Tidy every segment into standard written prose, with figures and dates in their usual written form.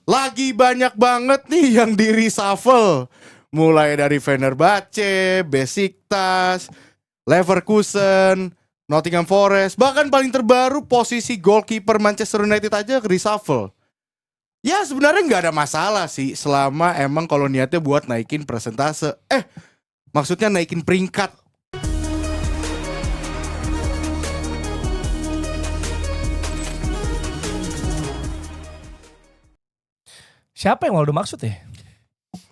lagi banyak banget nih yang di reshuffle. Mulai dari Fenerbahce, Besiktas, Leverkusen, Nottingham Forest, bahkan paling terbaru posisi goalkeeper Manchester United aja reshuffle. Ya sebenarnya nggak ada masalah sih selama emang kalau niatnya buat naikin persentase. Maksudnya naikin peringkat. Siapa yang Waldo maksud ya?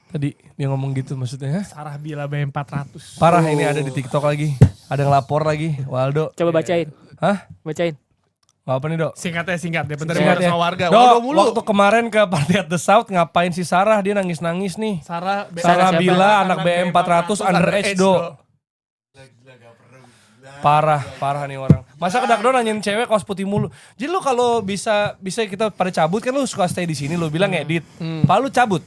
Tadi dia ngomong gitu maksudnya. Sarah Bila B400. Parah ini ada di TikTok lagi. Ada yang lapor lagi, Waldo. Coba bacain. Hah? Bacain. Apa nih, Dok? Singkat ya. Bentar Singkat ya. sama warga. Dok, Waldo mulu. waktu kemarin ke Party at the South ngapain si Sarah? Dia nangis-nangis nih. Sarah siapa? Bila anak BM400 underage, Dok. Parah nih orang. Masa ke Dakdo nanyain cewek kaos putih mulu. Jadi lu kalau bisa kita pada cabut kan lu suka stay di sini, lu bilang ngedit. Pak lu cabut.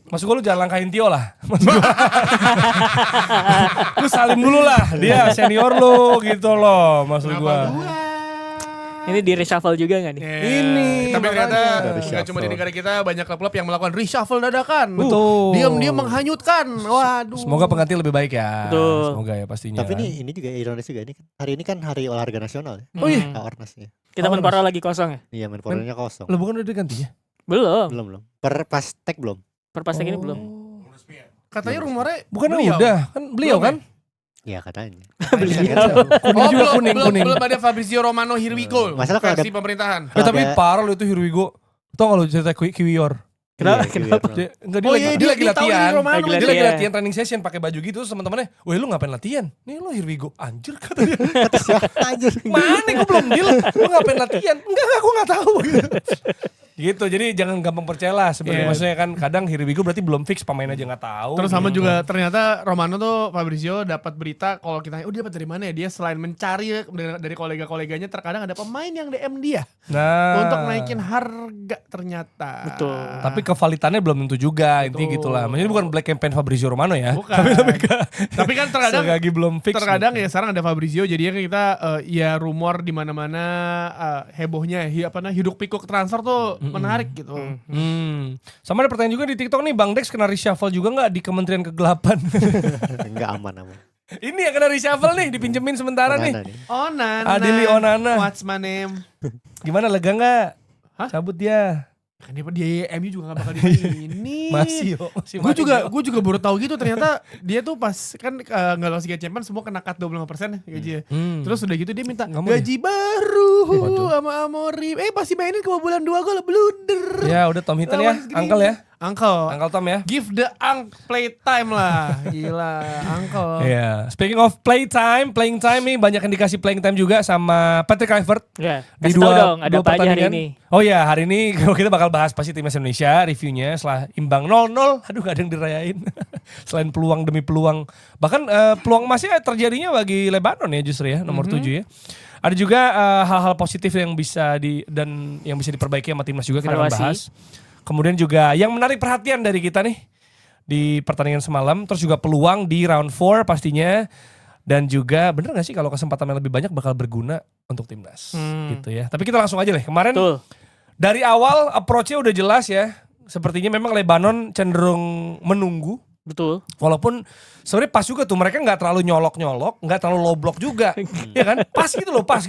Maksud gue lu jangan langkahin Tio lah. Maksud gue. Lu salim dulu lah. Dia senior lu gitu loh maksud gue. Ini di reshuffle juga gak nih? Ini. Tapi ternyata Reshuffle. gak cuma di negara kita, banyak klub-klub yang melakukan reshuffle dadakan. Betul. Diam-diam menghanyutkan. Waduh. Semoga pengganti lebih baik ya. Betul. Semoga ya pastinya. Tapi kan. ini juga ironis juga ini kan. Hari ini kan hari olahraga nasional ya. Oh iya. Ornas ya. Kita Menpora lagi kosong ya? Iya Menporanya kosong. Lu bukan udah diganti ya? Belum. Belum. Per Pastek belum. Perpastek ini belum. Katanya rumornya Bukan beliau. udah kan beliau Belum kan? Iya katanya. Kuning juga kuning. Belum ada Fabrizio Romano here we go. Masalah kalau versi ada- pemerintahan. Tapi Ada- parah lu itu Hirwigo. Tau gak lu cerita Kiwior? Kenapa? Iya, Kenapa? iya. Enggak Oh dia iya, lagi dia tahu latihan. dari Romano. Lagi Dia lagi latihan. latihan training session pakai baju gitu terus teman-temannya, "Weh lu ngapain latihan?" "Nih lu here we go." Anjir kata dia. Anjir. Mana gue belum deal. Lu ngapain latihan? Enggak gue enggak tahu gitu. Gitu. Jadi jangan gampang percayalah sebenarnya. Iya. Maksudnya kan kadang here we go berarti belum fix pemain aja enggak tahu. Terus sama juga ternyata Romano tuh Fabrizio dapat berita kalau kita dia dapat dari mana ya? Dia selain mencari dari kolega-koleganya terkadang ada pemain yang DM dia nah, untuk naikin harga ternyata. Betul. tapi kevalitannya belum tentu juga. Intinya Betul. gitulah. Maksudnya bukan black campaign Fabrizio Romano ya. Bukan. Tapi lebih ke Tapi kan terkadang selagi belum fix. ya sekarang ada Fabrizio jadinya kita ya rumor di mana-mana hebohnya hidup pikuk transfer tuh menarik gitu. Sama ada pertanyaan juga di TikTok nih, Bang Dex kena reshuffle juga nggak di Kementerian Kegelapan? Enggak aman. Ini yang kena reshuffle nih, dipinjemin sementara nih. Onana nih. Onana. Adili Onana. What's my name? Gimana, lega nggak? Hah? Cabut dia. Kan dia MU juga gak bakal dimainin. Masih Gue main, juga yo. baru tahu gitu ternyata dia tuh pas kan nggak lolos Liga Champions semua kena cut 25% gajinya. Terus udah gitu dia minta Nggak mau gaji baru sama Amorim. Pasti mainin kebobolan 2 gol blunder. Ya udah Tom Hinton ya, Lawan segini. Uncle ya. Uncle Tom ya. give the play time lah. Gila, Uncle. Iya. Speaking of playing time nih banyak yang dikasih playing time juga sama Patrick Kluivert. Ya, Di kasih tahu dua- dong ada dua apa aja hari pertandingan. ini. Oh ya hari ini kita bakal bahas pasti timnas Indonesia reviewnya setelah imbang 0-0. Aduh gak ada yang dirayain. Selain peluang demi peluang. Bahkan peluang emasnya terjadinya bagi Lebanon ya justru ya nomor 7 ya. Ada juga hal-hal positif yang bisa diperbaiki sama timnas juga kita akan Evaluasi. bahas. Kemudian juga yang menarik perhatian dari kita nih di pertandingan semalam. Terus juga peluang di round 4 pastinya. Dan juga bener gak sih kalau kesempatan yang lebih banyak bakal berguna untuk timnas gitu ya. Tapi kita langsung aja deh. Kemarin Betul. dari awal approach-nya udah jelas ya. Sepertinya memang Lebanon cenderung menunggu. Betul. Walaupun sebenarnya pas juga tuh mereka nggak terlalu nyolok-nyolok, nggak terlalu low block juga, ya kan? Pas gitu loh. Pas.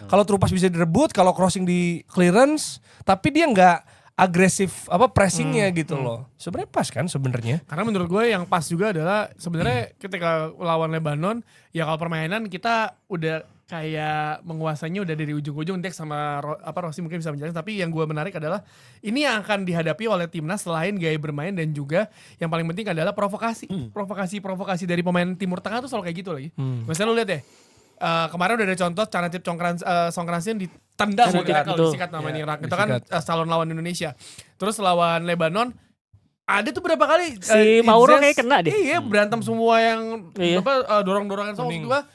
Kalau terupas bisa direbut, kalau crossing di clearance, tapi dia nggak agresif pressingnya gitu loh. Sebenarnya pas kan sebenarnya. Karena menurut gue yang pas juga adalah sebenarnya ketika lawan Lebanon ya kalau permainan kita udah kayak menguasainya udah dari ujung-ujung. Dex sama Rossi mungkin bisa menjelaskan, tapi yang gue menarik adalah ini yang akan dihadapi oleh timnas selain gaya bermain dan juga yang paling penting adalah provokasi. Provokasi dari pemain Timur Tengah tuh selalu kayak gitu lagi. Misalnya lu lihat deh, kemarin udah ada contoh Canatip Songkransin ditendang Canatip, tackle, betul. disikat namanya Iya, Irak. Itu kan calon lawan Indonesia. Terus lawan Lebanon ada tuh berapa kali Si Mauro Izzes- kayak kena deh. Iya, berantem semua yang Iya. dorong-dorongan sama Kuning. juga.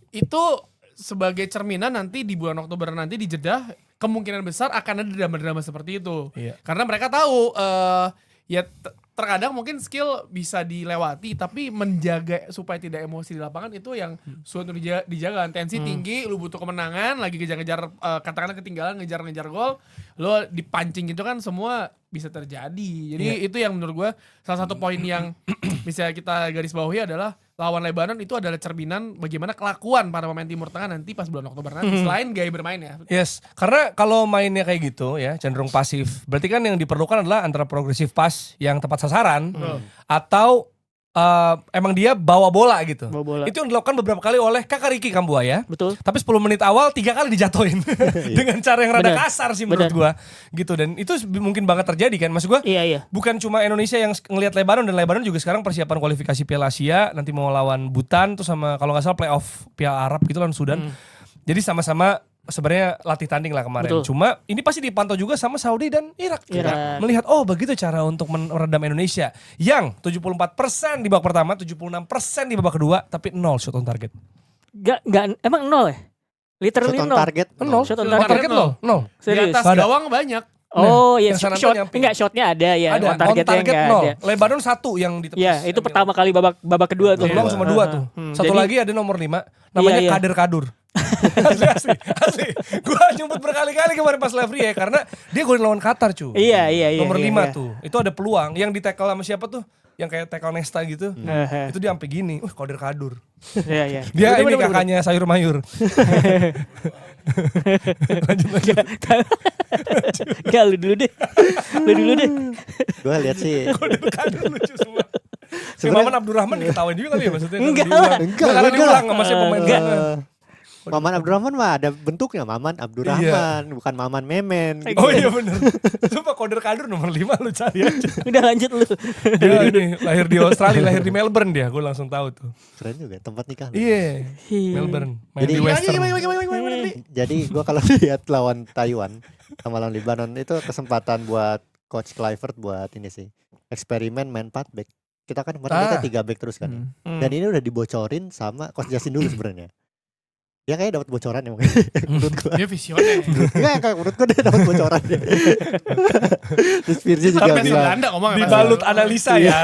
Itu sebagai cerminan nanti di bulan Oktober nanti di Jeddah kemungkinan besar akan ada drama-drama seperti itu. Iya. Karena mereka tahu terkadang mungkin skill bisa dilewati, tapi menjaga supaya tidak emosi di lapangan itu yang sulit untuk dijaga. Tensi tinggi, lu butuh kemenangan, lagi ngejar-ngejar katakanlah ketinggalan, ngejar-ngejar gol, lu dipancing itu kan semua bisa terjadi. Jadi itu yang menurut gue salah satu poin yang bisa kita garis bawahi adalah lawan Lebanon itu adalah cerminan bagaimana kelakuan para pemain Timur Tengah nanti pas bulan Oktober nanti, selain gaya bermain ya. Yes, karena kalau mainnya kayak gitu ya cenderung pasif. Berarti kan yang diperlukan adalah antara progresif pass yang tepat sasaran atau emang dia bawa bola gitu. Bawa bola. Itu yang dilakukan beberapa kali oleh Kakak Ricky Kambuaya. Betul. Tapi 10 menit awal 3 kali dijatuhin dengan cara yang rada Bener. kasar sih menurut Bener. gua. Gitu, dan itu mungkin banget terjadi kan. Maksud gua Iya. bukan cuma Indonesia yang ngelihat Lebanon, dan Lebanon juga sekarang persiapan kualifikasi Piala Asia, nanti mau lawan Bhutan tuh sama kalau nggak salah playoff Piala Arab gitu lawan Sudan. Jadi sama-sama sebenarnya latih tanding lah kemarin. Betul. Cuma ini pasti dipantau juga sama Saudi dan Irak. Irak. Melihat begitu cara untuk meredam Indonesia yang 74% di babak pertama, 76% di babak kedua, tapi 0 shot on target. Gak emang 0 ya? Literally Shot on 0. target. Nol. Shot on Target target. 0. Di Serius. atas Nggak ada. gawang banyak. Oh iya, yang sana tuh shot nyamping. enggak, shotnya ada ya. Ada On targetnya enggak 0. ada. Lebanon 1 yang ditepis. Iya, itu pertama kali babak kedua tuh. Peluang cuma 2 tuh. Satu Jadi- lagi ada nomor 5 namanya Iya. Kader Kadur. asli. Gua nyebut berkali-kali kemarin pas live ya karena dia golin lawan Qatar cuy. Iya. Nomor iya, 5 iya. tuh. Itu ada peluang yang di tackle sama siapa tuh? Yang kayak tackle Nesta gitu. Itu dia sampai gini. Kader Kadur. Iya. Dia Bener, ini bener, kakaknya Sayur Mayur. lanjut. Enggak, lu dulu deh. Gue lihat sih. Kader Kadur lucu semua. Si Sebenarnya- Maman Abdurrahman diketawain juga kali ya maksudnya. Enggak Diulang. lah. Karena diulang sama si pemain Enggak. sana. Maman Abdurrahman mah ada bentuknya Maman Abdurrahman, bukan Maman Memen. Oh iya bener. Sumpah Kader Kadur nomor 5 lu cari aja. Udah lanjut lu. Dia ini lahir di Australia, lahir di Melbourne dia. Gue langsung tahu tuh. Keren juga tempat nikah. lu. Iya. Melbourne. Main Jadi- di Western. Jadi gue kalau lihat lawan Taiwan sama lawan Lebanon itu kesempatan buat Coach Kluivert buat ini sih eksperimen main 4 back. Kita kan kemarin kita 3 back terus kan. Ya. Dan ini udah dibocorin sama Coach Justin dulu sebenarnya. Dia kayak dapat bocoran emang. Menurut gue. Dia visioner. Enggak, kayak menurut gue dia dapat bocoran. Terus Virzi juga Tapi di bilang. Belanda ngomong Dibalut analisa ya.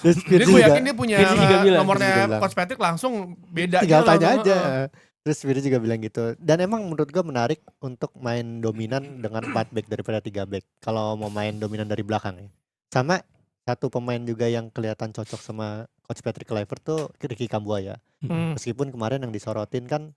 Terus Jadi Virzi gue juga yakin dia punya Virzi juga bilang. nomornya Virzi juga bilang. Coach Patrick langsung beda. tinggal gitu tanya langsung, aja. heeh. Terus Virzi juga bilang gitu. Dan emang menurut gue menarik untuk main dominan dengan 4 back daripada 3 back. Kalau mau main dominan dari belakang ya. Sama satu pemain juga yang kelihatan cocok sama Coach Patrick Kluivert tuh Ricky Kambuaya. Meskipun kemarin yang disorotin kan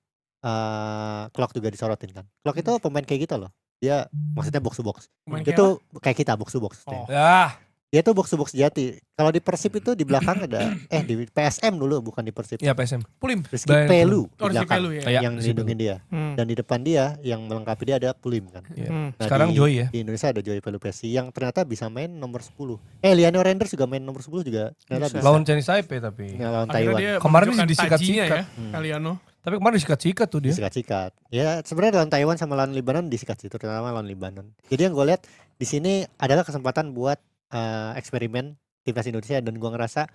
Klok juga disorotin kan. Klok itu pemain kayak gitu loh. Dia maksudnya box to box. Pemain Dia kayak tuh kayak kita box to box. Oh. Ya. Dia tuh box to box jati. Kalau di Persib itu di belakang ada di PSM dulu bukan di Persib. Ya PSM. Pulim. Rizky Dan- Pelu Oh, di Rizky belakang Pelu ya. Iya, yang Rizky lindungin dia. Dan di depan dia yang melengkapi dia ada Pulim kan. Iya. Nah, Sekarang di, Joy ya. Di Indonesia ada Joy Pelupesi yang ternyata bisa main nomor 10. Liano Renders juga main nomor 10 juga ternyata bisa. Lawan Chinese Taipei tapi. Lawan Akhirnya Taiwan. dia Kemarin menunjukkan disikat-sikat. tajinya ya, Kaliano. Tapi kemarin disikat-sikat tuh dia. Disikat-sikat. Ya sebenarnya lawan Taiwan sama lawan Lebanon disikat sih, terutama lawan Lebanon. Jadi yang gue lihat di sini adalah kesempatan buat eksperimen timnas Indonesia dan gue ngerasa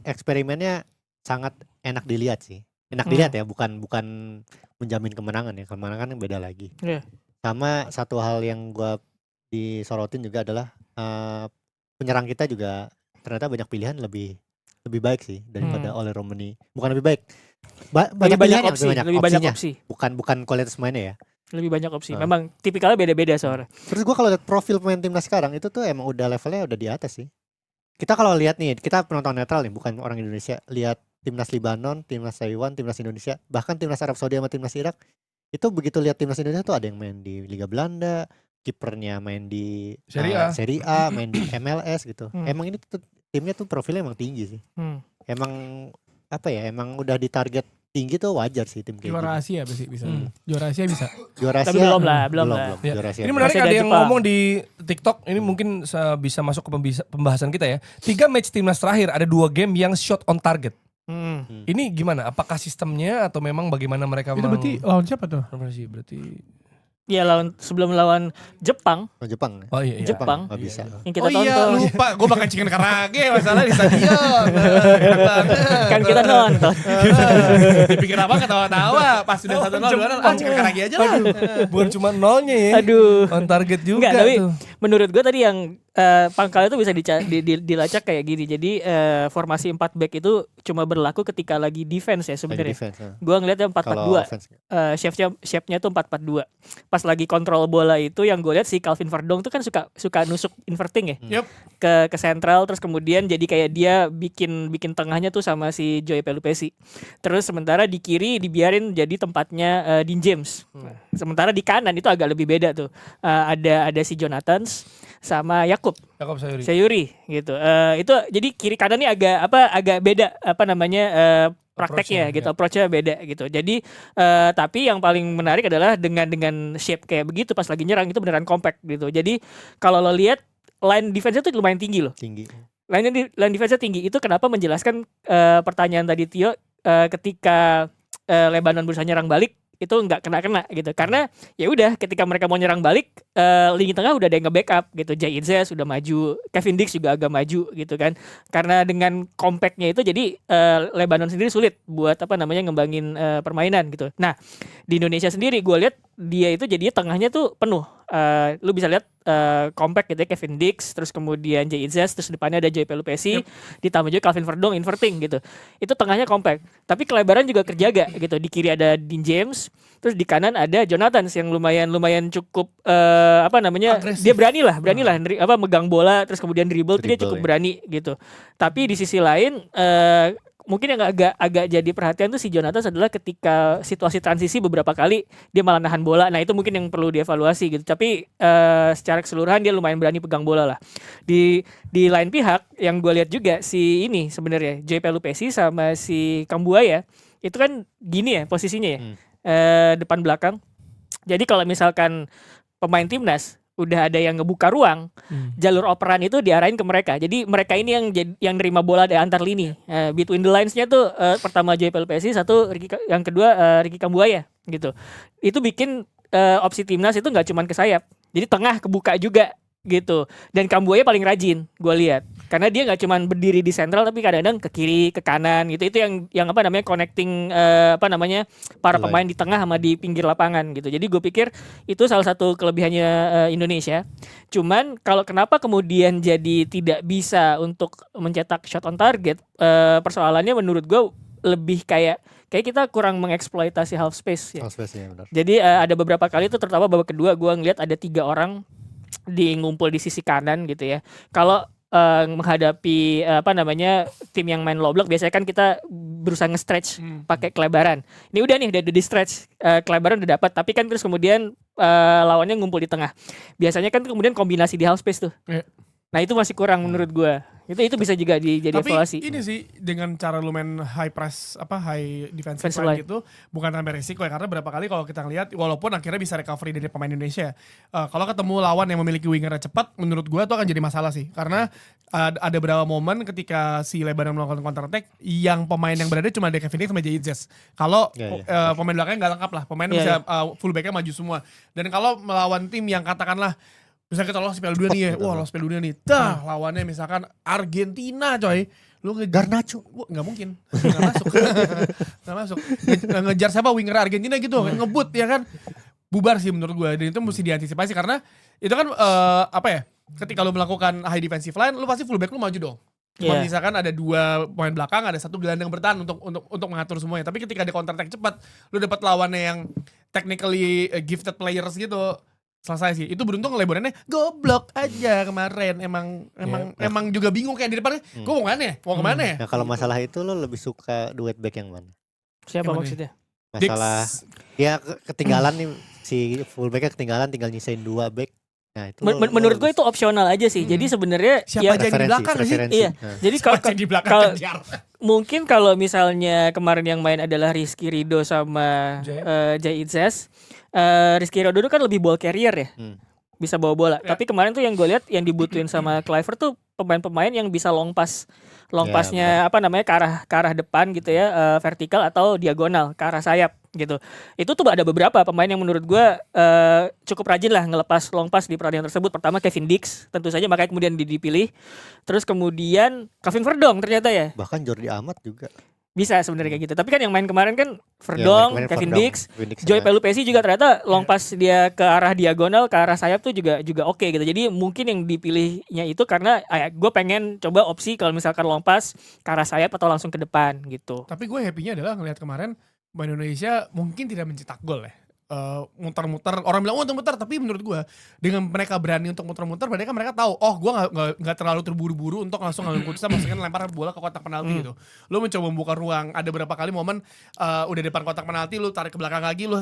eksperimennya sangat enak dilihat sih. Enak dilihat ya, bukan menjamin kemenangan ya. Kemenangan kan beda lagi. Iya. Sama satu hal yang gue disorotin juga adalah penyerang kita juga ternyata banyak pilihan lebih baik sih daripada Ole Romani. Bukan lebih baik. Banyak pilihan yang lebih banyak opsinya. opsi. Bukan kualitas mainnya ya. Lebih banyak opsi. Memang tipikalnya beda-beda soalnya. Terus gua kalau lihat profil pemain timnas sekarang itu tuh emang udah levelnya udah di atas sih. Kita kalau lihat nih, kita penonton netral nih, bukan orang Indonesia. Lihat timnas Lebanon, timnas Taiwan, timnas Indonesia, bahkan timnas Arab Saudi sama timnas Irak. Itu begitu lihat timnas Indonesia tuh ada yang main di Liga Belanda, kipernya main di Serie A. main di MLS gitu. Emang ini tuh, timnya tuh profilnya emang tinggi sih. Emang apa ya? Emang udah ditarget tinggi tuh wajar sih tim kayak Juara gini. Asia bisa. Juara Asia bisa. Juara Tapi Asia belum lah. Ya. Juara Asia Ini belum. menarik, Masih ada ada yang Jepang. ngomong di TikTok, ini mungkin bisa masuk ke pembahasan kita ya. 3 match timnas terakhir ada 2 game yang shot on target. Ini gimana? Apakah sistemnya atau memang bagaimana mereka Itu berarti lawan siapa tuh? berarti Ya sebelum lawan Jepang Oh, Jepang. oh iya. Jepang. Nggak bisa. yang kita Oh iya, tonton. lupa. Gue makan chicken karage masalah di stadion. Enak banget. Kan kita nonton. Dipikir apa ketawa-tawa. Pas sudah 1-0, 2-0, chicken karage aja lah. Bukan cuma nolnya ya. Aduh. On target juga Enggak, tapi tuh. menurut gue tadi yang pangkalnya itu bisa dilacak kayak gini. Jadi formasi 4 back itu cuma berlaku ketika lagi defense ya Lagi sebenarnya. defense. Gue ngeliatnya 4-4-2. Kalau offense Shape-nya tuh 4-4-2. Pas lagi kontrol bola itu yang gue lihat si Calvin Verdong tuh kan suka nusuk inverting ya. Yup. Ke sentral, terus kemudian jadi kayak dia bikin tengahnya tuh sama si Joey Pelupesi. Terus sementara di kiri dibiarin jadi tempatnya Dean James. Sementara di kanan itu agak lebih beda tuh. Ada si Jonathans sama Yakub Jakob Sayuri. Sayuri gitu. Itu jadi kiri kanan ini agak beda prakteknya Approach-nya, gitu, ya. approach-nya beda gitu. Jadi tapi yang paling menarik adalah dengan shape kayak begitu pas lagi nyerang itu beneran compact gitu. Jadi kalau lo lihat line defense-nya tuh lumayan tinggi loh. tinggi. Line defense-nya tinggi. Itu kenapa menjelaskan pertanyaan tadi Tio ketika Lebanon berusaha nyerang balik itu nggak kena gitu. Karena ya udah ketika mereka mau nyerang balik lini tengah udah ada yang nge-backup gitu. Jay Itzes sudah maju, Kevin Dix juga agak maju gitu kan. Karena dengan compactnya itu jadi Lebanon sendiri sulit buat ngembangin permainan gitu. Nah, di Indonesia sendiri gue lihat dia itu jadinya tengahnya tuh penuh. Lu bisa lihat compact gitu ya, Kevin Dix, terus kemudian Jay Itzes, terus depannya ada Joey Pelupesi, ditambah juga Calvin Verdong inverting gitu. Itu tengahnya compact. Tapi kelebaran juga kerjaga gitu. Di kiri ada Dean James, terus di kanan ada Jonathans yang lumayan cukup Agresif. dia berani lah megang bola terus kemudian dribble tuh dia Dribble, cukup ya. berani gitu. Tapi di sisi lain mungkin yang agak jadi perhatian tuh si Jonathans adalah ketika situasi transisi beberapa kali dia malah nahan bola. Nah, itu mungkin yang perlu dievaluasi gitu. Tapi secara keseluruhan dia lumayan berani pegang bola lah. Di lain pihak yang gue lihat juga si ini sebenarnya Joey Pelupesi sama si Kambuaya itu kan gini ya posisinya ya. Depan belakang. Jadi kalau misalkan pemain timnas udah ada yang ngebuka ruang, jalur operan itu diarahin ke mereka. Jadi mereka ini yang nerima bola dari antar lini. Between the lines-nya tuh pertama Joey Pelupesi, yang kedua Ricky Kambuaya gitu. Itu bikin opsi timnas itu nggak cuman ke sayap. Jadi tengah kebuka juga gitu. Dan Kambuaya paling rajin gue lihat. Karena dia nggak cuman berdiri di sentral tapi kadang-kadang ke kiri, ke kanan gitu. Itu yang connecting para pemain di tengah sama di pinggir lapangan gitu. Jadi gue pikir itu salah satu kelebihannya Indonesia. Cuman kalau kenapa kemudian jadi tidak bisa untuk mencetak shot on target, persoalannya menurut gue lebih kayak kita kurang mengeksploitasi half space ya. Oh, space-nya benar. Jadi ada beberapa kali itu terutama babak kedua gue ngeliat ada 3 orang ngumpul di sisi kanan gitu ya. Kalau menghadapi tim yang main low block biasanya kan kita berusaha nge-stretch pakai kelebaran. Ini udah di stretch, kelebaran udah dapat tapi kan terus kemudian lawannya ngumpul di tengah. Biasanya kan kemudian kombinasi di half space tuh. Iya. Nah, itu masih kurang menurut gua. Itu bisa juga jadi Tapi evaluasi. ini sih dengan cara lu main high defensive Defensive line line. gitu bukan tanpa resiko ya, karena berapa kali kalau kita ngeliat walaupun akhirnya bisa recovery dari pemain Indonesia kalau ketemu lawan yang memiliki winger cepat, menurut gua itu akan jadi masalah sih, karena ada beberapa momen ketika si Lebanon melakukan counter attack yang pemain yang berada cuma ada Kevin Dix sama Jay Itzes. Kalau pemain belakangnya nggak lengkap lah, pemain bisa fullbacknya maju semua. Dan kalau melawan tim yang katakanlah misalnya kita lolos Piala Dunia nih ya, lolos Piala Dunia nih, lawannya misalkan Argentina coy, lu Garnacho. Wah, nggak mungkin, nggak masuk, nggak masuk. Ngejar siapa winger Argentina gitu, ngebut ya kan, bubar sih menurut gue. Dan itu mesti diantisipasi karena itu kan ketika lu melakukan high defensive line, lu pasti fullback lu maju dong. Cuma misalkan ada 2 pemain belakang, ada 1 gelandang bertahan untuk mengatur semuanya. Tapi ketika ada counter attack cepat, lu dapat lawannya yang technically gifted players gitu, selesai sih. Itu beruntung Lebarannya goblok aja kemarin. Emang juga bingung kayak di depannya. Gue mau kemana ya? Nah, kalau masalah itu lo lebih suka duet back yang mana? Siapa Yang mana? maksudnya? Masalah ya ketinggalan nih si fullbacknya ketinggalan tinggal nyisain 2 back. Nah, itu Menurut gue itu opsional aja sih. Jadi sebenarnya Siapa aja yang di belakang sih? Iya. Jadi Siapa yang di belakang kalau kejar? mungkin kalau misalnya kemarin yang main adalah Rizky Ridho sama Jay Itzes, Rizky Ridho kan lebih ball carrier ya, bisa bawa bola. Tapi kemarin tuh yang gue lihat yang dibutuhin sama Kluivert tuh pemain-pemain yang bisa long passnya ke arah depan gitu ya, vertikal atau diagonal ke arah sayap gitu. Itu tuh ada beberapa pemain yang menurut gue cukup rajin lah ngelepas long pass di pertandingan tersebut. Pertama Kevin Dix tentu saja, makanya kemudian dipilih. Terus kemudian Calvin Verdong ternyata ya. bahkan Jordi Amat juga. Bisa sebenarnya kayak gitu. Tapi kan yang main kemarin kan Ya, Verdong, main Kevin Verdong, Dix, Windix Joy juga. Pelupesi juga ternyata long pass dia ke arah diagonal, ke arah sayap tuh juga oke gitu. Jadi mungkin yang dipilihnya itu karena gue pengen coba opsi kalau misalkan long pass ke arah sayap atau langsung ke depan gitu. Tapi gue happy-nya adalah ngelihat kemarin Indonesia mungkin tidak mencetak gol ya. Muter-muter, orang bilang muter-muter, tapi menurut gue dengan mereka berani untuk muter-muter, mereka tahu, oh gue nggak terlalu terburu-buru untuk langsung ngambil keputusan, maksudnya lempar bola ke kotak penalti gitu. Lu mencoba membuka ruang, ada beberapa kali momen udah depan kotak penalti, lu tarik ke belakang lagi, lu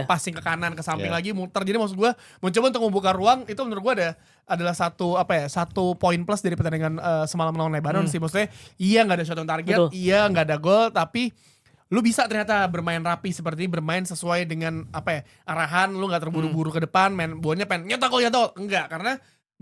passing ke kanan, ke samping lagi, muter. Jadi maksud gue mencoba untuk membuka ruang itu menurut gue adalah satu poin plus dari pertandingan semalam melawan Lebanon sih. Maksudnya iya nggak ada shot on target, Betul. iya nggak ada gol, tapi lu bisa ternyata bermain rapi seperti ini, bermain sesuai dengan arahan, lu nggak terburu-buru ke depan, main bolanya pengen nyetak gol, enggak, karena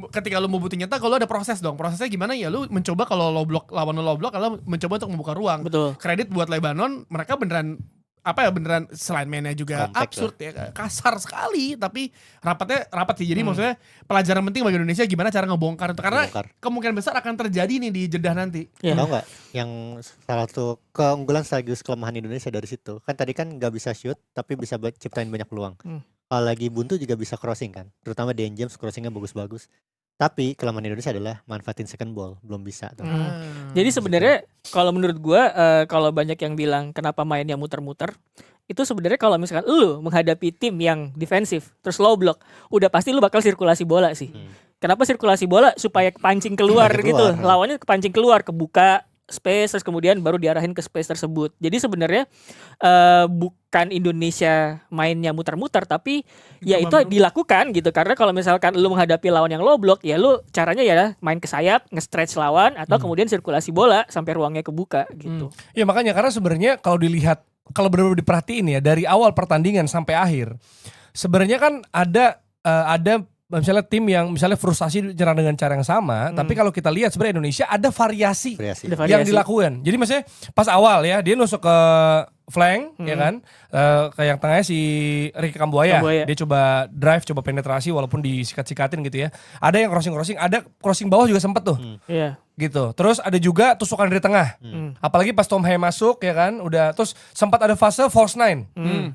ketika lu mau butuh nyetak, kalau ada proses dong. Prosesnya gimana ya? Lu mencoba kalau lawan lu low block, kalau mencoba untuk membuka ruang. Betul. Kredit buat Lebanon, mereka beneran beneran selain mainnya juga Compact absurd ya, kasar sekali, tapi rapat sih. Jadi maksudnya pelajaran penting bagi Indonesia gimana cara ngebongkar itu, karena kemungkinan besar akan terjadi nih di Jeddah nanti. Iya. Tahu nggak yang salah satu keunggulan sekaligus kelemahan Indonesia dari situ kan, tadi kan nggak bisa shoot tapi bisa ciptain banyak peluang. Kalau lagi buntu juga bisa crossing kan, terutama Dean James crossingnya bagus-bagus. Tapi kelemahan Indonesia adalah manfaatin second ball, belum bisa tuh. Jadi sebenarnya kalau menurut gua kalau banyak yang bilang kenapa mainnya muter-muter, itu sebenarnya kalau misalkan lu menghadapi tim yang defensif terus low block, udah pasti lu bakal sirkulasi bola sih. Kenapa sirkulasi bola? Supaya kepancing keluar gitu. Lawannya kepancing keluar, kebuka space, terus kemudian baru diarahin ke space tersebut. Jadi sebenarnya bukan Indonesia mainnya muter-muter, tapi ya itu dilakukan gitu. Karena kalau misalkan lu menghadapi lawan yang low block, ya lu caranya ya main ke sayap, nge-stretch lawan, atau kemudian sirkulasi bola sampai ruangnya kebuka gitu. Ya makanya karena sebenarnya kalau dilihat, kalau benar-benar diperhatiin ya dari awal pertandingan sampai akhir, sebenarnya kan ada misalnya tim yang misalnya frustasi nyerang dengan cara yang sama, tapi kalau kita lihat sebenarnya Indonesia ada variasi yang dilakukan. Jadi maksudnya pas awal ya dia nusuk ke flank ya kan, kayak yang tengahnya si Ricky Kambuaya. Dia coba drive, coba penetrasi walaupun disikat-sikatin gitu ya. Ada yang crossing, ada crossing bawah juga sempet tuh. Iya. Gitu. Terus ada juga tusukan dari tengah. Apalagi pas Tom Haye masuk ya kan, udah terus sempat ada fase false nine.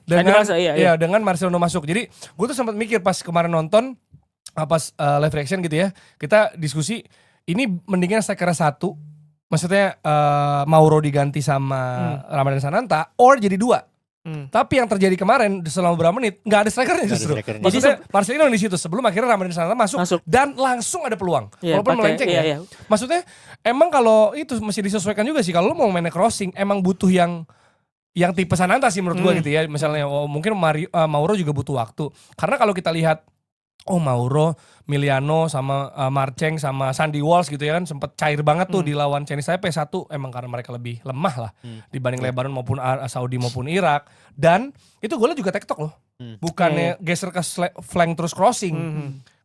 Dengan Marcelino masuk. Jadi gue tuh sempat mikir pas kemarin nonton pas live reaction gitu ya, kita diskusi ini mendingan striker satu, maksudnya Mauro diganti sama Ramadan Sananta, or jadi dua. Tapi yang terjadi kemarin selama beberapa menit nggak ada strikernya justru. Maksudnya Marcelino di situ sebelum akhirnya Ramadan Sananta masuk dan langsung ada peluang, walaupun melenceng ya. Maksudnya emang kalau itu mesti disesuaikan juga sih, kalau lu mau mainnya crossing emang butuh yang tipe Sananta sih menurut gua gitu ya. Misalnya mungkin Mauro juga butuh waktu, karena kalau kita lihat Mauro, Miliano sama Marceng sama Sandy Walsh gitu ya kan sempat cair banget tuh di lawan Chinese Taipei 1, emang karena mereka lebih lemah lah dibanding Lebanon maupun Saudi maupun Irak, dan itu golnya juga tektok loh, bukannya geser ke flank terus crossing.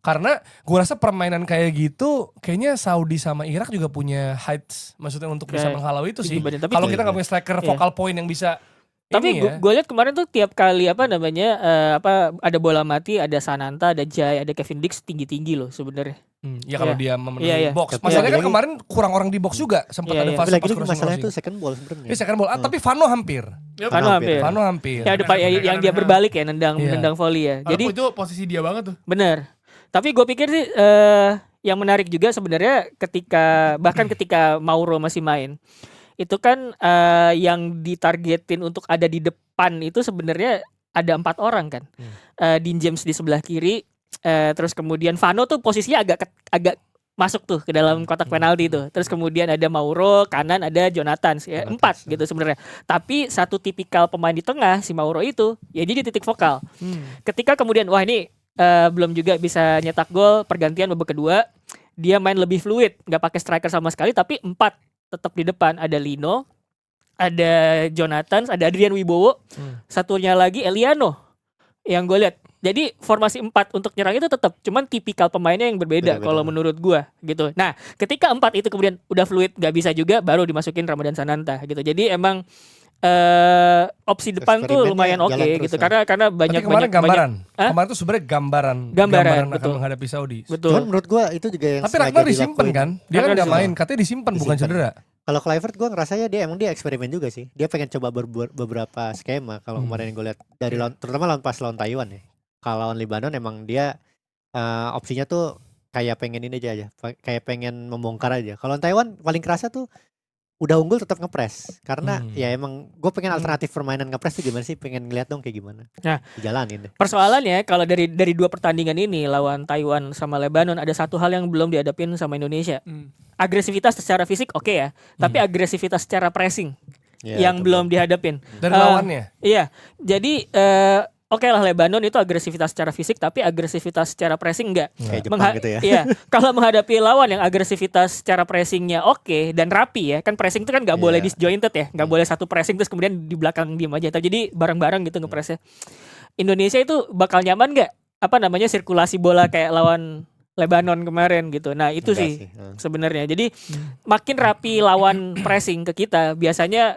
Karena gue rasa permainan kayak gitu kayaknya Saudi sama Irak juga punya heights, maksudnya untuk bisa menghalau itu sih. Kalau kita nggak punya striker focal point yang bisa. Tapi gue lihat kemarin tuh tiap kali ada bola mati, ada Sananta, ada Jai, ada Kevin Dix tinggi-tinggi loh sebenarnya. Ya kalau dia memenuhi box. Masalahnya kan kemarin kurang orang di box juga, sempat ada fase pas crossing. Masalahnya itu second ball sebenarnya. Iya second ball, tapi Vano hampir. Vano hampir. Yang dia berbalik ya, nendang volley ya. Jadi itu posisi dia banget tuh. Bener. Tapi gue pikir sih yang menarik juga sebenarnya ketika Mauro masih main, itu kan yang ditargetin untuk ada di depan itu sebenarnya ada 4 orang kan. Dean James di sebelah kiri, terus kemudian Vano tuh posisinya agak masuk tuh ke dalam kotak penalti tuh. Terus kemudian ada Mauro, kanan ada Jonathan, 4 gitu sebenarnya. Tapi satu tipikal pemain di tengah si Mauro itu ya jadi titik vokal. Ketika kemudian wah ini belum juga bisa nyetak gol, pergantian babak kedua dia main lebih fluid, nggak pakai striker sama sekali, tapi 4 tetap di depan, ada Lino, ada Jonathan, ada Adrian Wibowo, satunya lagi Eliano yang gue lihat. Jadi formasi 4 untuk nyerang itu tetap, cuman tipikal pemainnya yang berbeda kalau menurut gue gitu. Nah ketika 4 itu kemudian udah fluid, nggak bisa juga, baru dimasukin Ramadan Sananta gitu. Jadi emang opsi depan tuh lumayan oke gitu, karena banyak kemarin tuh sebenarnya gambaran akan menghadapi Saudi. Betul. Cuman menurut gua itu juga yang tapi Ragnar disimpan kan, dia kan nggak main, katanya disimpan bukan cedera. Kalau Kluivert gue ngerasanya dia eksperimen juga sih. Dia pengen coba beberapa skema. Kalau kemarin gue lihat dari terutama pas lawan Taiwan ya. Kalau lawan Lebanon emang dia opsinya tuh kayak pengen ini aja, kayak pengen membongkar aja. Kalau Taiwan paling kerasa tuh udah unggul tetap ngepres. Karena ya emang gue pengen alternatif permainan ngepres tuh gimana sih? Pengen ngeliat dong kayak gimana. Nah, dijalanin deh. Persoalannya kalau dari 2 pertandingan ini lawan Taiwan sama Lebanon ada satu hal yang belum dihadapin sama Indonesia. Agresivitas secara fisik oke ya, tapi agresivitas secara pressing Ya, yang itu belum dihadapin. Dari lawannya. Iya, jadi oke lah Lebanon itu agresivitas secara fisik, tapi agresivitas secara pressing enggak. Kayak Jepang gitu ya. Iya, kalau menghadapi lawan yang agresivitas secara pressingnya oke dan rapi ya, kan pressing itu kan nggak boleh Iya. disjointed ya, nggak boleh satu pressing terus kemudian di belakang diem aja. Jadi bareng-bareng gitu ngepresnya. Indonesia itu bakal nyaman nggak? Apa namanya sirkulasi bola kayak lawan Lebanon kemarin gitu. Nah itu Enggak sih sih. sebenarnya. Jadi makin rapi lawan pressing ke kita, biasanya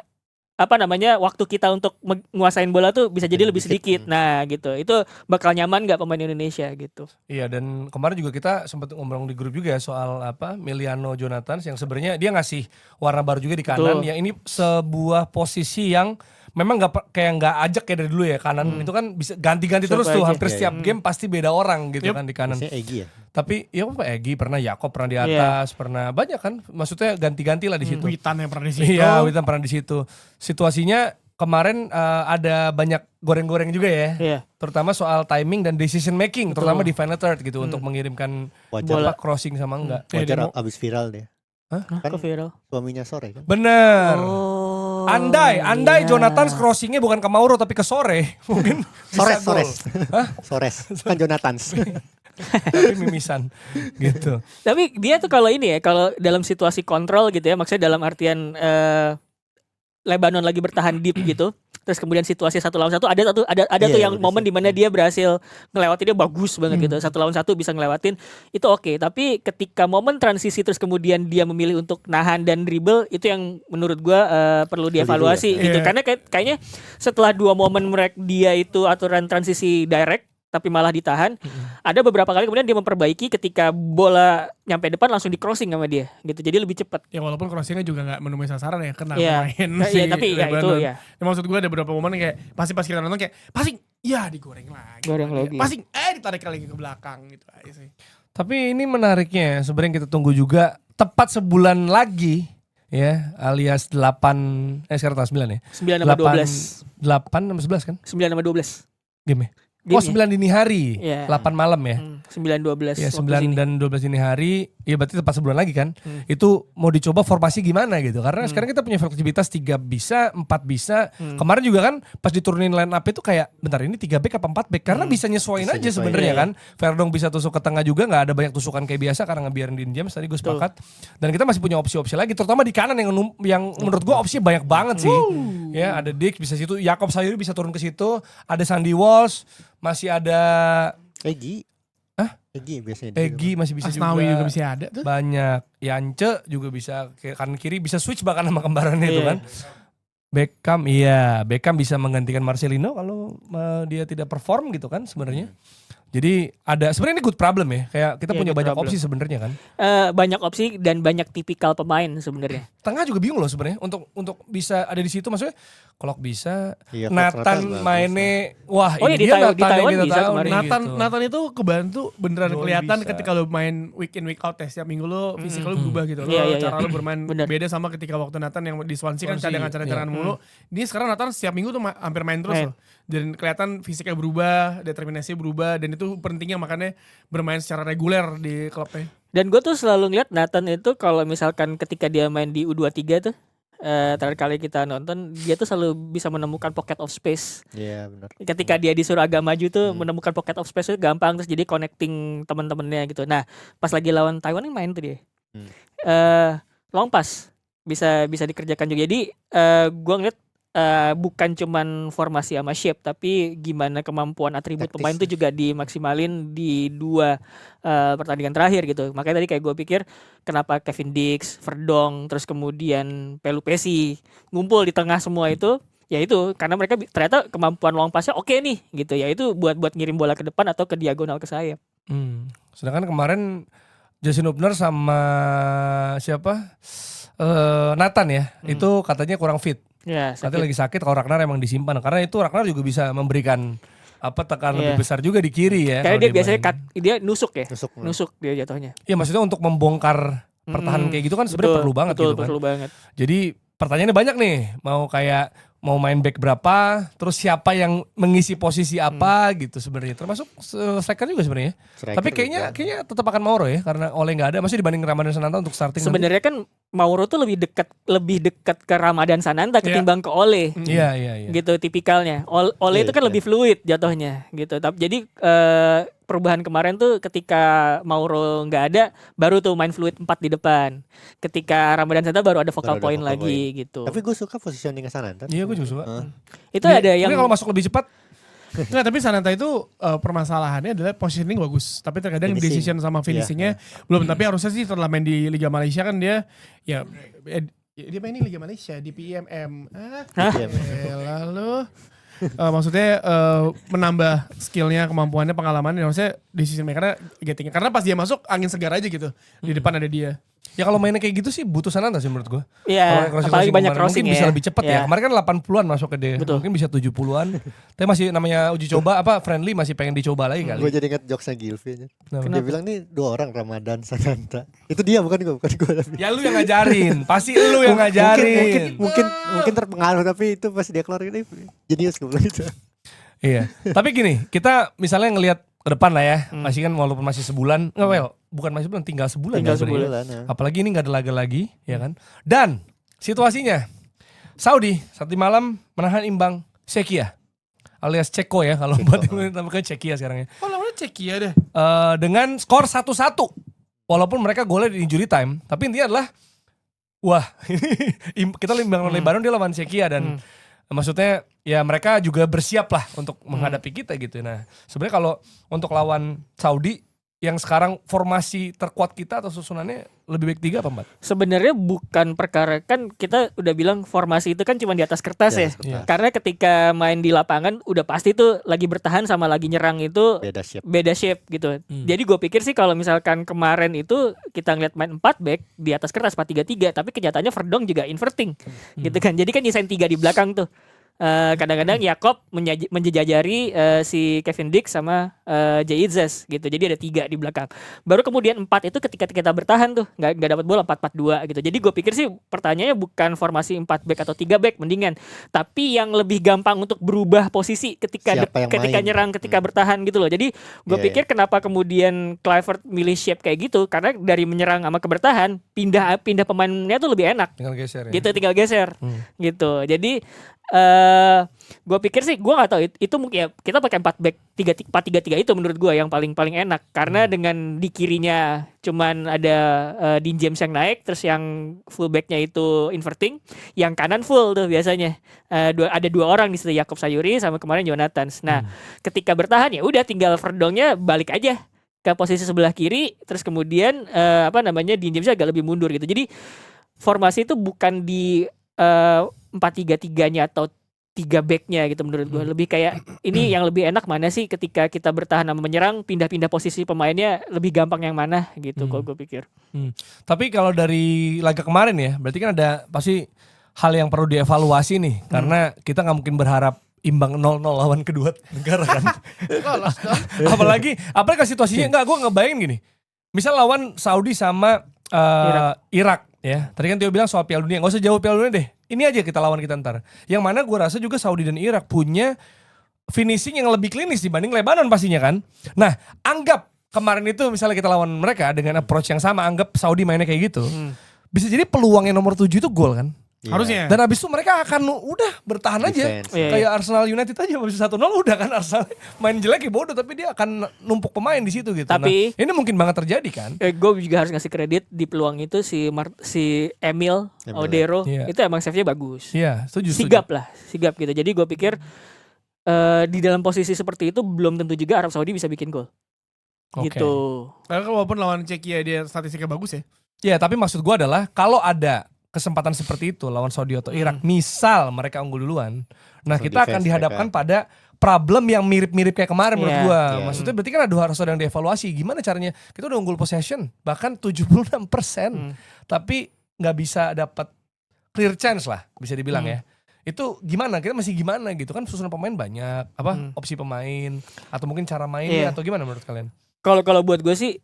apa namanya waktu kita untuk menguasain bola tuh bisa jadi lebih sedikit. Nah gitu. Itu bakal nyaman nggak pemain Indonesia gitu. Iya, dan kemarin juga kita sempat ngomong di grup juga ya soal Miliano Jonathan yang sebenarnya dia ngasih warna baru juga di kanan. Betul. Ya ini sebuah posisi yang memang nggak ajak kayak dari dulu ya, kanan itu kan bisa ganti-ganti terus Coba tuh, aja. hampir Iya, setiap game pasti beda orang gitu kan di kanan. Biasanya Egy ya. Tapi ya apa Egy pernah, Yakob pernah di atas, pernah banyak kan, maksudnya ganti-ganti lah di situ. Witan yang pernah di situ. Iya, Witan pernah di situ. Situasinya kemarin ada banyak goreng-goreng juga ya. Iya. Terutama soal timing dan decision making, terutama di final third gitu untuk mengirimkan Wajar, crossing sama enggak. wajar abis viral dia. Hah? Kan Kok viral? suaminya sore kan. Bener. Oh. Andai iya. Jonathan crossingnya bukan ke Mauro tapi ke Sore, mungkin bisa gol. Sores. Kan Jonathans. Tapi mimisan gitu. Tapi dia tuh kalau ini ya, kalau dalam situasi kontrol gitu ya, maksudnya dalam artian Lebanon lagi bertahan deep gitu, terus kemudian situasi 1 lawan 1 ada tuh Iya, yang udah momen sih. dimana dia berhasil ngelewatin, dia bagus banget gitu, 1 lawan 1 bisa ngelewatin itu oke. Tapi ketika momen transisi terus kemudian dia memilih untuk nahan dan dribble, itu yang menurut gua perlu dievaluasi Iya. gitu. Karena kayaknya setelah 2 momen dia itu aturan transisi direct tapi malah ditahan. Ada beberapa kali kemudian dia memperbaiki ketika bola nyampe depan langsung di crossing sama dia gitu. Jadi lebih cepat. Ya walaupun crossingnya juga gak menemui sasaran ya, kena Iya. pemain Iya, tapi ya itu Lebanon. ya. Ya, maksud gue ada beberapa momen kayak pas kita nonton kayak passing, ya digoreng lagi. Goreng lagi. Passing, ditarik lagi ke belakang gitu aja sih. Tapi ini menariknya sebenarnya kita tunggu juga tepat sebulan lagi ya, alias 8 sekarang tanggal 9 ya. 9 sama 12. 8 sama 11 kan 9 sama 12. game-nya. Game Oh ya? 9 dini hari, Iya. 8 malam ya. 9-12 Ya waktu 9 sini. dan 12 dini hari, ya berarti tepat sebulan lagi kan. Itu mau dicoba formasi gimana gitu. Karena sekarang kita punya fleksibilitas 3 bisa, 4 bisa. Kemarin juga kan pas diturunin line up itu kayak bentar ini 3 back apa 4 back. Karena bisa nyesuaiin Bisa aja nyesuaiin, sebenarnya iya. kan. Verdong bisa tusuk ke tengah juga, nggak ada banyak tusukan kayak biasa karena ngebiarin Dean James, tadi gue sepakat. Dan kita masih punya opsi-opsi lagi, terutama di kanan yang menurut gue opsi banyak banget sih. Ya ada Dix bisa situ, Yakob Sayuri bisa turun ke situ, ada Sandy Walsh, masih ada Egy. Hah? Egy biasanya dia. Egy masih bisa Asnawi juga bisa ada tuh. banyak. Yance juga bisa kanan kiri, bisa switch bahkan sama kembarannya itu Iya. kan. Beckham bisa menggantikan Marcelino kalau dia tidak perform gitu kan sebenarnya. Jadi ada sebenarnya ini good problem ya. Kayak kita Iya, punya good banyak problem. opsi sebenarnya kan. Banyak opsi dan banyak tipikal pemain sebenarnya. Tengah juga bingung loh sebenarnya untuk bisa ada di situ, maksudnya Kolok bisa, Iya, Nathan Nathan bagus. mainnya wah Oh ini iya, di dia Taiwan- Nathan di Taiwan yang kita bisa tahu kemarin. nih, Nathan, gitu. Nathan itu kebantu beneran Doi kelihatan bisa. ketika lo main week in week out ya. Setiap minggu lo fisik lo berubah gitu. Lo Iya, iya, cara iya. lo bermain Bener. beda sama ketika waktu Nathan yang di Swansea kan Swansea, cadangan-cadangan iya. mulu. Dia sekarang Nathan setiap minggu tuh hampir main terus Main. loh. Dan kelihatan fisiknya berubah, determinasinya berubah, dan itu pentingnya makanya bermain secara reguler di klubnya. Dan gue tuh selalu ngeliat Nathan itu kalau misalkan ketika dia main di U23 tuh, terakhir kali kita nonton, dia tuh selalu bisa menemukan pocket of space. Iya benar. Ketika dia disuruh agak maju tuh menemukan pocket of space itu gampang, terus jadi connecting teman-temannya gitu. Nah pas lagi lawan Taiwan ini main tuh dia. Long pass bisa dikerjakan juga. Jadi gue ngeliat bukan cuman formasi sama shape, tapi gimana kemampuan atribut Taktis. pemain itu juga dimaksimalin di 2 pertandingan terakhir gitu. Makanya tadi kayak gue pikir kenapa Kevin Dix, Verdong, terus kemudian Pelupesi ngumpul di tengah semua itu. Ya itu karena mereka ternyata kemampuan long passnya oke nih gitu ya, itu buat ngirim bola ke depan atau ke diagonal ke sayap. Sedangkan kemarin Justin Hubner sama siapa? Nathan ya. Itu katanya kurang fit. Ya, Katanya lagi sakit. Kalau Ragnar emang disimpan. Karena itu Ragnar juga bisa memberikan tekanan lebih besar juga di kiri ya. Karena kalau dia biasanya main. dia nusuk ya. Nusuk. Nusuk dia jatuhnya. Iya maksudnya untuk membongkar pertahanan kayak gitu kan sebenarnya perlu banget betul, gitu kan. perlu banget. Jadi pertanyaannya banyak nih. Mau main back berapa, terus siapa yang mengisi posisi apa gitu sebenarnya. Termasuk striker juga sebenarnya. Striker Tapi kayaknya tetap akan Mauro ya karena Ole nggak ada. Masih dibanding Ramadan Sananta untuk starting. Sebenarnya kan Mauro tuh lebih dekat ke Ramadan Sananta ketimbang ke Ole. Iya. Gitu tipikalnya. Ole itu kan lebih fluid jatuhnya gitu. Tapi jadi perubahan kemarin tuh ketika Mauro nggak ada baru tuh main fluid 4 di depan. Ketika Ramadan Sananta baru ada focal point lagi gitu. Tapi gue suka positioning Sananta. Iya gue juga suka. Itu ada yang kalau masuk lebih cepat. Nggak, tapi Sananta itu permasalahannya adalah positioning bagus, tapi terkadang Finishing. decision sama finishingnya belum. Tapi harusnya sih setelah main di Liga Malaysia kan dia dia main di Liga Malaysia di PMM. Lalu maksudnya menambah skillnya, kemampuannya, pengalamannya. Harusnya decision makernya getting. Karena pas dia masuk angin segar aja gitu. Di depan ada dia. Ya kalau mainnya kayak gitu sih butuh Sananta sih menurut gue. Iya, apalagi banyak crossing mungkin ya. bisa lebih cepat ya. Iya. Kemarin kan 80-an masuk ke dia. Betul. Mungkin bisa 70-an. Tapi masih namanya uji coba friendly masih pengen dicoba lagi kali. Gue jadi inget jokesnya Gilvy aja. Kenapa? Dia bilang nih 2 orang Ramadan Sananta. Itu dia bukan gue tapi. Ya lu yang ngajarin. Pasti lu yang ngajarin. Mungkin terpengaruh tapi itu pas dia keluar ini jenius gue bilang gitu. Iya. Tapi gini, kita misalnya ngelihat ke depan lah ya. Masih kan walaupun masih sebulan. Bukan masih sebulan, tinggal sebulan. Tinggal ya sebenarnya. sebulan. Apalagi ini gak ada laga lagi, ya kan. Dan situasinya Saudi saat di malam menahan imbang Czechia alias Ceko ya kalau buat namanya Czechia sekarang ya. Oh namanya Czechia deh. Dengan skor 1-1. Walaupun mereka golnya di injury time, tapi intinya adalah wah, ini kita imbang Lebanon dia lawan Czechia dan maksudnya ya mereka juga bersiap lah untuk menghadapi kita gitu. Nah, sebenarnya kalau untuk lawan Saudi yang sekarang formasi terkuat kita atau susunannya lebih baik 3 apa 4? Sebenarnya bukan perkara, kan kita udah bilang formasi itu kan cuma di atas kertas ya. Iya. Karena ketika main di lapangan udah pasti tuh lagi bertahan sama lagi nyerang itu beda shape gitu. Jadi gue pikir sih kalau misalkan kemarin itu kita ngeliat main 4 back di atas kertas 4-3-3, tapi kenyataannya Verdong juga inverting gitu kan. Jadi kan nyisain 3 di belakang tuh. Kadang-kadang Yakob menjejajari si Kevin Dix sama Jay Itzes gitu. Jadi ada 3 di belakang. Baru kemudian 4 itu ketika kita bertahan tuh nggak dapat bola 4-4-2 gitu. Jadi gue pikir sih pertanyaannya bukan formasi 4 back atau 3 back mendingan, tapi yang lebih gampang untuk berubah posisi ketika nyerang, ketika bertahan gitu loh. Jadi gue pikir kenapa kemudian Kluivert milih shape kayak gitu, karena dari menyerang sama ke bertahan pindah pemainnya tuh lebih enak. Tinggal geser ya. Gitu, tinggal geser. Gitu. Jadi gue pikir sih, gue nggak tahu itu mungkin ya, kita pakai 4 back 4-3-3 itu menurut gue yang paling enak karena dengan di kirinya cuman ada Dean James yang naik, terus yang full backnya itu inverting, yang kanan full tuh biasanya ada 2 orang di situ, Yakob Sayuri sama kemarin Jonathan. Nah ketika bertahan ya udah tinggal Verdongnya balik aja ke posisi sebelah kiri, terus kemudian Dean James agak lebih mundur gitu. Jadi formasi itu bukan di 4-3-3-nya atau 3 backnya gitu menurut gue. Lebih kayak ini yang lebih enak mana sih ketika kita bertahan sama menyerang, pindah-pindah posisi pemainnya lebih gampang yang mana gitu kalau gue pikir. Tapi kalau dari laga kemarin ya, berarti kan ada pasti hal yang perlu dievaluasi nih. Karena kita gak mungkin berharap imbang 0-0 lawan kedua negara kan. apalagi situasinya, gue ngebayangin gini. Misal lawan Saudi sama Irak ya. Tadi kan Tio bilang soal Piala Dunia, gak usah jauh Piala Dunia deh. Ini aja kita lawan kita ntar. Yang mana gue rasa juga Saudi dan Irak punya finishing yang lebih klinis dibanding Lebanon pastinya kan. Nah, anggap kemarin itu misalnya kita lawan mereka dengan approach yang sama, anggap Saudi mainnya kayak gitu. Bisa jadi peluang yang nomor 7 itu gol kan. Harusnya. Dan abis itu mereka akan udah bertahan aja. Kayak Arsenal United aja habis 1-0 udah kan, Arsenal main jelek ya bodoh, tapi dia akan numpuk pemain di situ gitu. Tapi ini mungkin banget terjadi kan. Gue juga harus ngasih kredit di peluang itu si Emil Odero itu emang save-nya bagus. Iya, setuju. Sigap gitu. Jadi gue pikir di dalam posisi seperti itu belum tentu juga Arab Saudi bisa bikin gol. Gitu. Karena walaupun lawan Czechia dia statistiknya bagus ya. Iya, tapi maksud gue adalah kalau ada kesempatan seperti itu lawan Saudi atau Irak, misal mereka unggul duluan, nah kita akan dihadapkan pada problem yang mirip-mirip kayak kemarin menurut Iya. gua. Iya. Maksudnya berarti kan harus ada yang dievaluasi. Gimana caranya? Kita udah unggul possession bahkan 76%, tapi nggak bisa dapat clear chance lah bisa dibilang ya. Itu gimana? Kita masih gimana gitu kan, susunan pemain banyak, opsi pemain atau mungkin cara mainnya Iya. atau gimana menurut kalian? Kalau buat gue sih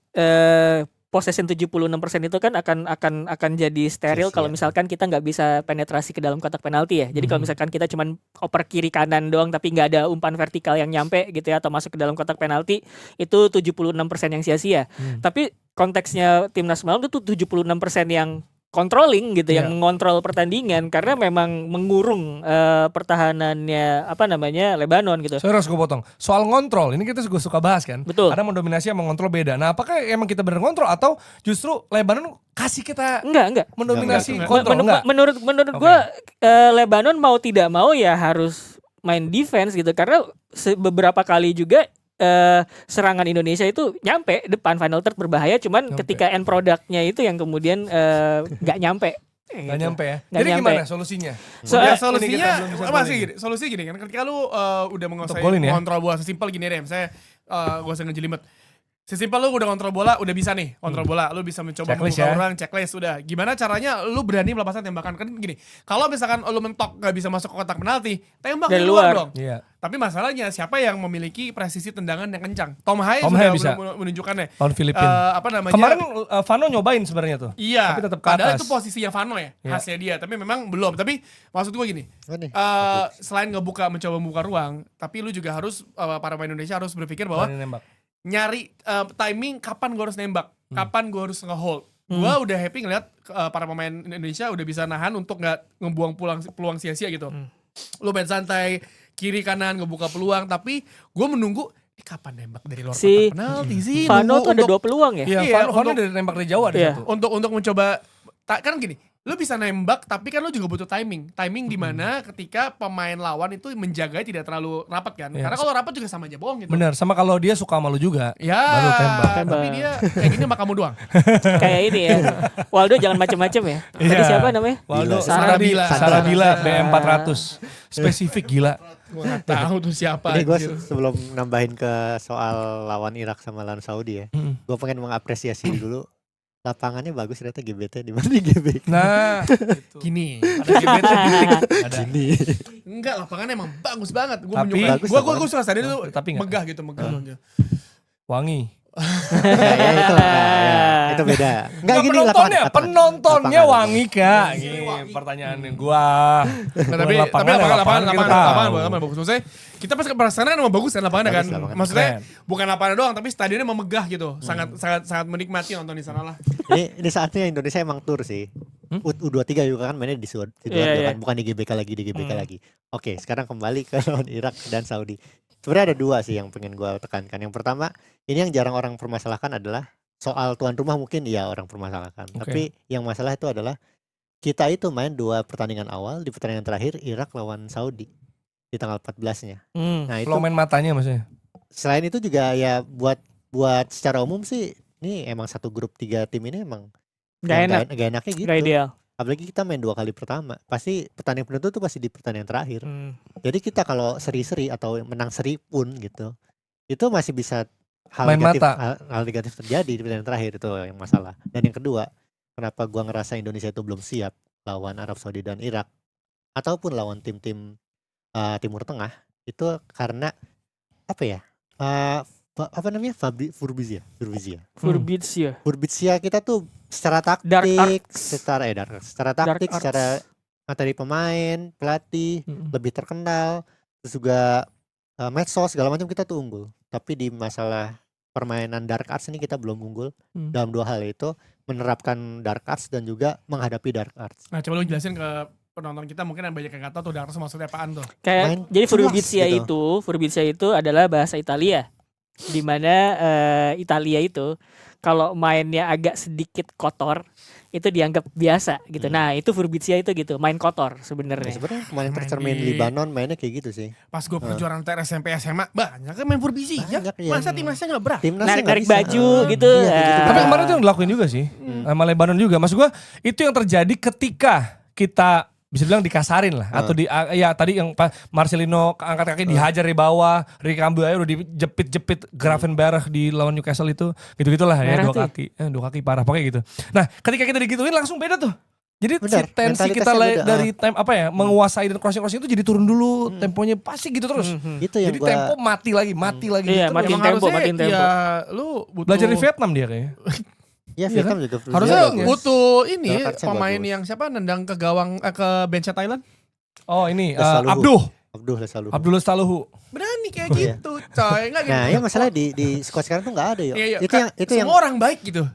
possession 76% itu kan akan jadi steril Sia-sia. kalau misalkan kita nggak bisa penetrasi ke dalam kotak penalti ya. Jadi kalau misalkan kita cuman oper kiri kanan doang tapi nggak ada umpan vertikal yang nyampe gitu ya atau masuk ke dalam kotak penalti, itu 76% yang sia-sia. Tapi konteksnya timnas malam itu 76% yang controlling gitu, yang mengontrol pertandingan karena memang mengurung pertahanannya Lebanon gitu. Sorry harus gue potong. Soal ngontrol, ini kita juga suka bahas kan. Betul. Ada mendominasi yang mengontrol beda. Nah apakah emang kita bener ngontrol atau justru Lebanon kasih kita Enggak. mendominasi Enggak. kontrol? Enggak. Menurut Oke. gua Lebanon mau tidak mau ya harus main defense gitu karena beberapa kali juga serangan Indonesia itu nyampe depan final third berbahaya, cuman Nyampe. ketika end produknya itu yang kemudian nggak nyampe. Nggak nyampe ya. Nggak Jadi nyampe. gimana solusinya? Ya So, Ini kita solusinya belum bisa masih golin. gini, solusi gini kan ketika lu udah menguasai golin ya? kontrol bola sesimpel gini deh, misalnya gak usah ngejelimet. Sesimpel lu udah kontrol bola, udah bisa nih kontrol bola, lu bisa mencoba Checklist membuka ya? orang, checklist udah. Gimana caranya lu berani melepaskan tembakan? Kan gini, kalau misalkan lu mentok gak bisa masuk ke kotak penalti, tembak Dari dari luar luar. dong. Iya. Tapi masalahnya siapa yang memiliki presisi tendangan yang kencang? Tom Haye Tom sudah Haye bisa. menunjukkannya. Lawan Filipina. Apa namanya? Kemarin Vano nyobain sebenarnya tuh. Iya, tapi tetap ke padahal atas. itu posisinya Vano ya, Iya. khasnya dia. Tapi memang belum. Tapi maksud gue gini, Oh, nih. selain mencoba membuka ruang, tapi lu juga harus para pemain Indonesia harus berpikir bahwa Berani nembak. nyari timing kapan gue harus nembak, kapan gue harus nge-hold. Gue udah happy ngeliat para pemain Indonesia udah bisa nahan untuk nggak ngebuang peluang sia-sia gitu. Lu main santai, kiri kanan ngebuka peluang, tapi gue menunggu kapan nembak dari luar Si kotak penalti sih. Vano Nunggu tuh ada untuk- 2 peluang ya. Iya, Iya, Vano untuk- dari nembak dari jauh ada Iya. satu. untuk mencoba kan gini, lu bisa nembak tapi kan lu juga butuh timing di mana ketika pemain lawan itu menjaga tidak terlalu rapat kan, Iya. karena kalau rapat juga sama aja bohong gitu. Bener, sama kalau dia suka sama lu juga. Ya, Baru tembak. tapi dia kayak gini sama kamu doang. Kayak ini ya. Waldo jangan macem-macem ya. Tadi Iya. siapa namanya? Waldo Gila. Sarabila, Sarabila. Sarabila BM400. Spesifik gila. Gue gak tahu tuh siapa. Ini gue anjir. sebelum nambahin ke soal lawan Irak sama lawan Saudi ya, gue pengen mengapresiasi dulu lapangannya bagus ternyata GBT dibanding GBK. Nah, Gini. ada GBT titik. Ada. Gini. Enggak, lapangannya emang bagus banget. Gue Tapi- menyukai. Bagus Gue lapangan. suka tadi tuh Tapi nggak. megah gitu, megah. Wangi. Ya, itu itu beda. Enggak gini penontonnya, lapangan. penontonnya Lapangan. wangi kak. Gini pertanyaan gua. Nah, tapi lapangan bagus. Maksudnya kita pas ke sana emang bagus kan lapangannya kan. Bagus lapangan. Maksudnya Keren. bukan lapangan doang, tapi stadionnya emang megah gitu. Sangat menikmati nonton di sana lah. Ini saatnya Indonesia emang tur sih. U23 juga kan mainnya di Sudan, Iya. bukan di GBK lagi. Oke, sekarang kembali ke lawan Irak dan Saudi. Sebenarnya ada 2 sih yang pengen gue tekankan. Yang pertama, ini yang jarang orang permasalahkan adalah soal tuan rumah mungkin ya orang permasalahkan. Oke. Tapi yang masalah itu adalah kita itu main 2 pertandingan awal, di pertandingan terakhir Irak lawan Saudi di tanggal 14-nya. Nah, itu Lo main matanya maksudnya. selain itu juga ya buat secara umum sih ini emang satu grup 3 tim ini emang Gak yang enak, gak enaknya gitu. gak ideal. Apalagi kita main 2 kali pertama. Pasti pertandingan penutup tuh pasti di pertandingan terakhir. Jadi kita kalau seri-seri atau menang seri pun gitu, itu masih bisa Main mata. hal negatif terjadi di pertandingan terakhir, itu yang masalah. Dan yang kedua, kenapa gua ngerasa Indonesia itu belum siap lawan Arab Saudi dan Irak ataupun lawan tim-tim Timur Tengah itu karena apa ya? Apa namanya? Furbizia. Furbizia kita tuh secara Dark taktik, arts. secara taktik, arts. secara materi pemain, pelatih lebih terkenal, terus juga medsos segala macam kita tuh unggul. Tapi di masalah permainan dark arts ini kita belum unggul dalam 2 hal, itu menerapkan dark arts dan juga menghadapi dark arts. Nah, coba lu jelasin ke penonton kita, mungkin yang banyak yang gak tahu tuh Dark Arts maksudnya apaan tuh. Kayak Main jadi culas gitu. Furbizia itu adalah bahasa Italia. Di mana Italia itu kalau mainnya agak sedikit kotor itu dianggap biasa gitu. Nah, itu Furbizia itu gitu, main kotor Ya, sebenarnya. sebenarnya kemarin Main tercermin di- Libanon mainnya kayak gitu sih. Pas gue perjuangan antar SMP SMA, banyak kan main Furbizia. Banyak, iya. Masa timnasnya gak berat? Timnasnya nggak Narik bisa. baju gitu. Iya, gitu-gitu. Tapi Ah. kemarin itu yang dilakuin juga sih. Sama Lebanon juga. Maksud gua itu yang terjadi ketika kita bisa bilang dikasarin lah atau ya tadi yang Marcelino angkat kaki dihajar di bawah, Ricky Cambuaya udah dijepit-jepit Gravenberch di lawan Newcastle itu, gitu-gitulah ya, Merah dua kaki parah pokoknya gitu. Nah, ketika kita digituin langsung beda tuh. Jadi Benar, si tensi kita mentalitasnya beda. dari time menguasai dan crossing itu jadi turun dulu, temponya pasti gitu terus. Itu yang Jadi gua tempo mati lagi. Iya, terus. matiin Emang tempo, harusnya matiin tempo. ya lu butuh Belajar di Vietnam dia kayaknya. ya Vietnam juga harusnya bagus. butuh ini Kartu pemain bagus. yang siapa nendang ke gawang ke bench Thailand. Oh ini Lesaluhu. Abdullah Saluhu. Berani kayak Oh, iya. gitu, coy. Enggak gitu. Nah, ya masalah di squad sekarang tuh nggak ada ya. Iya, iya. Itu yang semua orang baik gitu.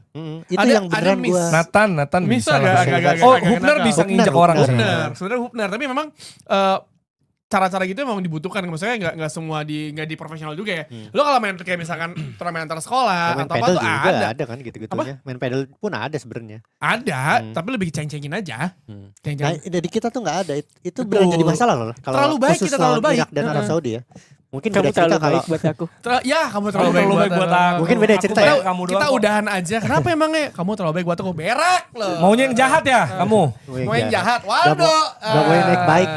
itu Ada- yang ada beneran miss. gua. Nathan Bisa bisa agak- lah. agak- Oh, agak Hubner nakal. bisa Hubner, nginjak orang sih. Hubner, sebenarnya Hubner, tapi memang cara-cara gitu emang dibutuhkan. Maksudnya nggak semua nggak di profesional juga ya. Lo kalau main kayak misalkan turnamen antar sekolah Main atau apa pedal tuh juga ada. ada kan gitu-gitunya. Main pedal pun ada sebenarnya. Ada, tapi lebih ceng-cengin aja. Nah, Ceng-ceng. dari kita tuh nggak ada. Itu Betul. beneran jadi masalah loh. Kalau Terlalu baik, khusus kita terlalu lawan baik. Irak dan Arab Saudi ya. Mungkin Kamu beda cerita terlalu kalau baik buat aku. Ya, kamu terlalu Kamu baik terlalu baik buat aku. Mungkin beda Aku cerita baik, ya. kamu doang Kita kok. udahan aja. Kenapa emangnya? Kamu terlalu baik buat aku. Berak loh. Maunya yang jahat ya kamu? Mau yang jahat. Gak Waldo. mau yang naik baik.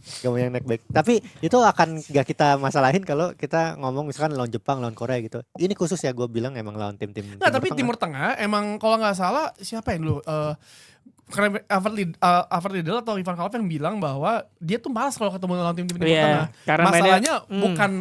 Gak mau yang naik baik. Tapi itu akan gak kita masalahin kalau kita ngomong misalkan lawan Jepang, lawan Korea gitu. Ini khusus ya gue bilang emang lawan tim-tim. Nah, tapi Timur Tengah emang kalau nggak salah siapa yang dulu karena Alfred Riedel atau Ivan Kalf yang bilang bahwa dia tuh malas kalau ketemu lawan tim-tim Timur Iya, Tengah. karena Masalahnya mainnya- bukan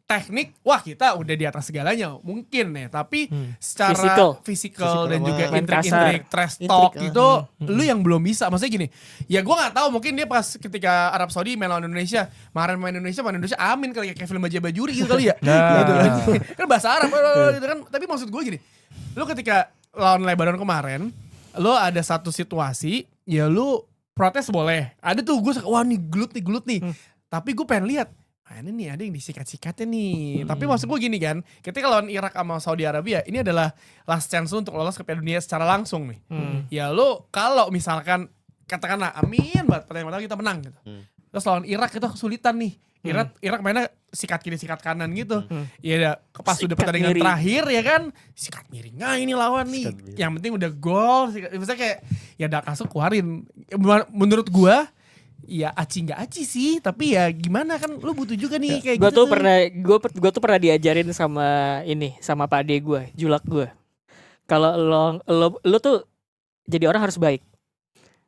teknik, wah kita udah di atas segalanya mungkin ya, tapi secara Physical. physical dan sama juga main intrik-intrik, kasar. trash talk Intrik, gitu, lu yang belum bisa. Maksudnya gini, ya gue nggak tahu mungkin dia pas ketika Arab Saudi main lawan Indonesia, main Indonesia amin kali kayak film Baja Bajuri gitu kali ya. Nah. Gitu. Kan bahasa Arab gitu kan, tapi maksud gue gini, lu ketika lawan Lebanon kemarin, lu ada satu situasi, ya lu protes boleh. Ada tuh gue wah nih gelut nih. Tapi gue pengen lihat, ini nih ada yang disikat-sikatnya nih. Tapi maksud gue gini kan, ketika lawan Irak sama Saudi Arabia, ini adalah last chance lu untuk lolos ke Piala Dunia secara langsung nih. Ya lu kalau misalkan katakanlah amin buat pertandingan kita menang gitu. Terus lawan Irak itu kesulitan nih. Irak mainnya sikat kiri sikat kanan gitu. Ya pas udah Sikat pertandingan miring. terakhir ya kan, sikat miring. Nah ini lawan nih. Sikat miring. Yang penting udah gol. Misalnya kayak ya Dakasu keluarin. Menurut gua ya aci nggak aci sih, tapi ya gimana kan lu butuh juga nih kayak Gue gitu. tuh pernah diajarin sama Pak Ade gue, julak gue. Kalau lo tuh jadi orang harus baik.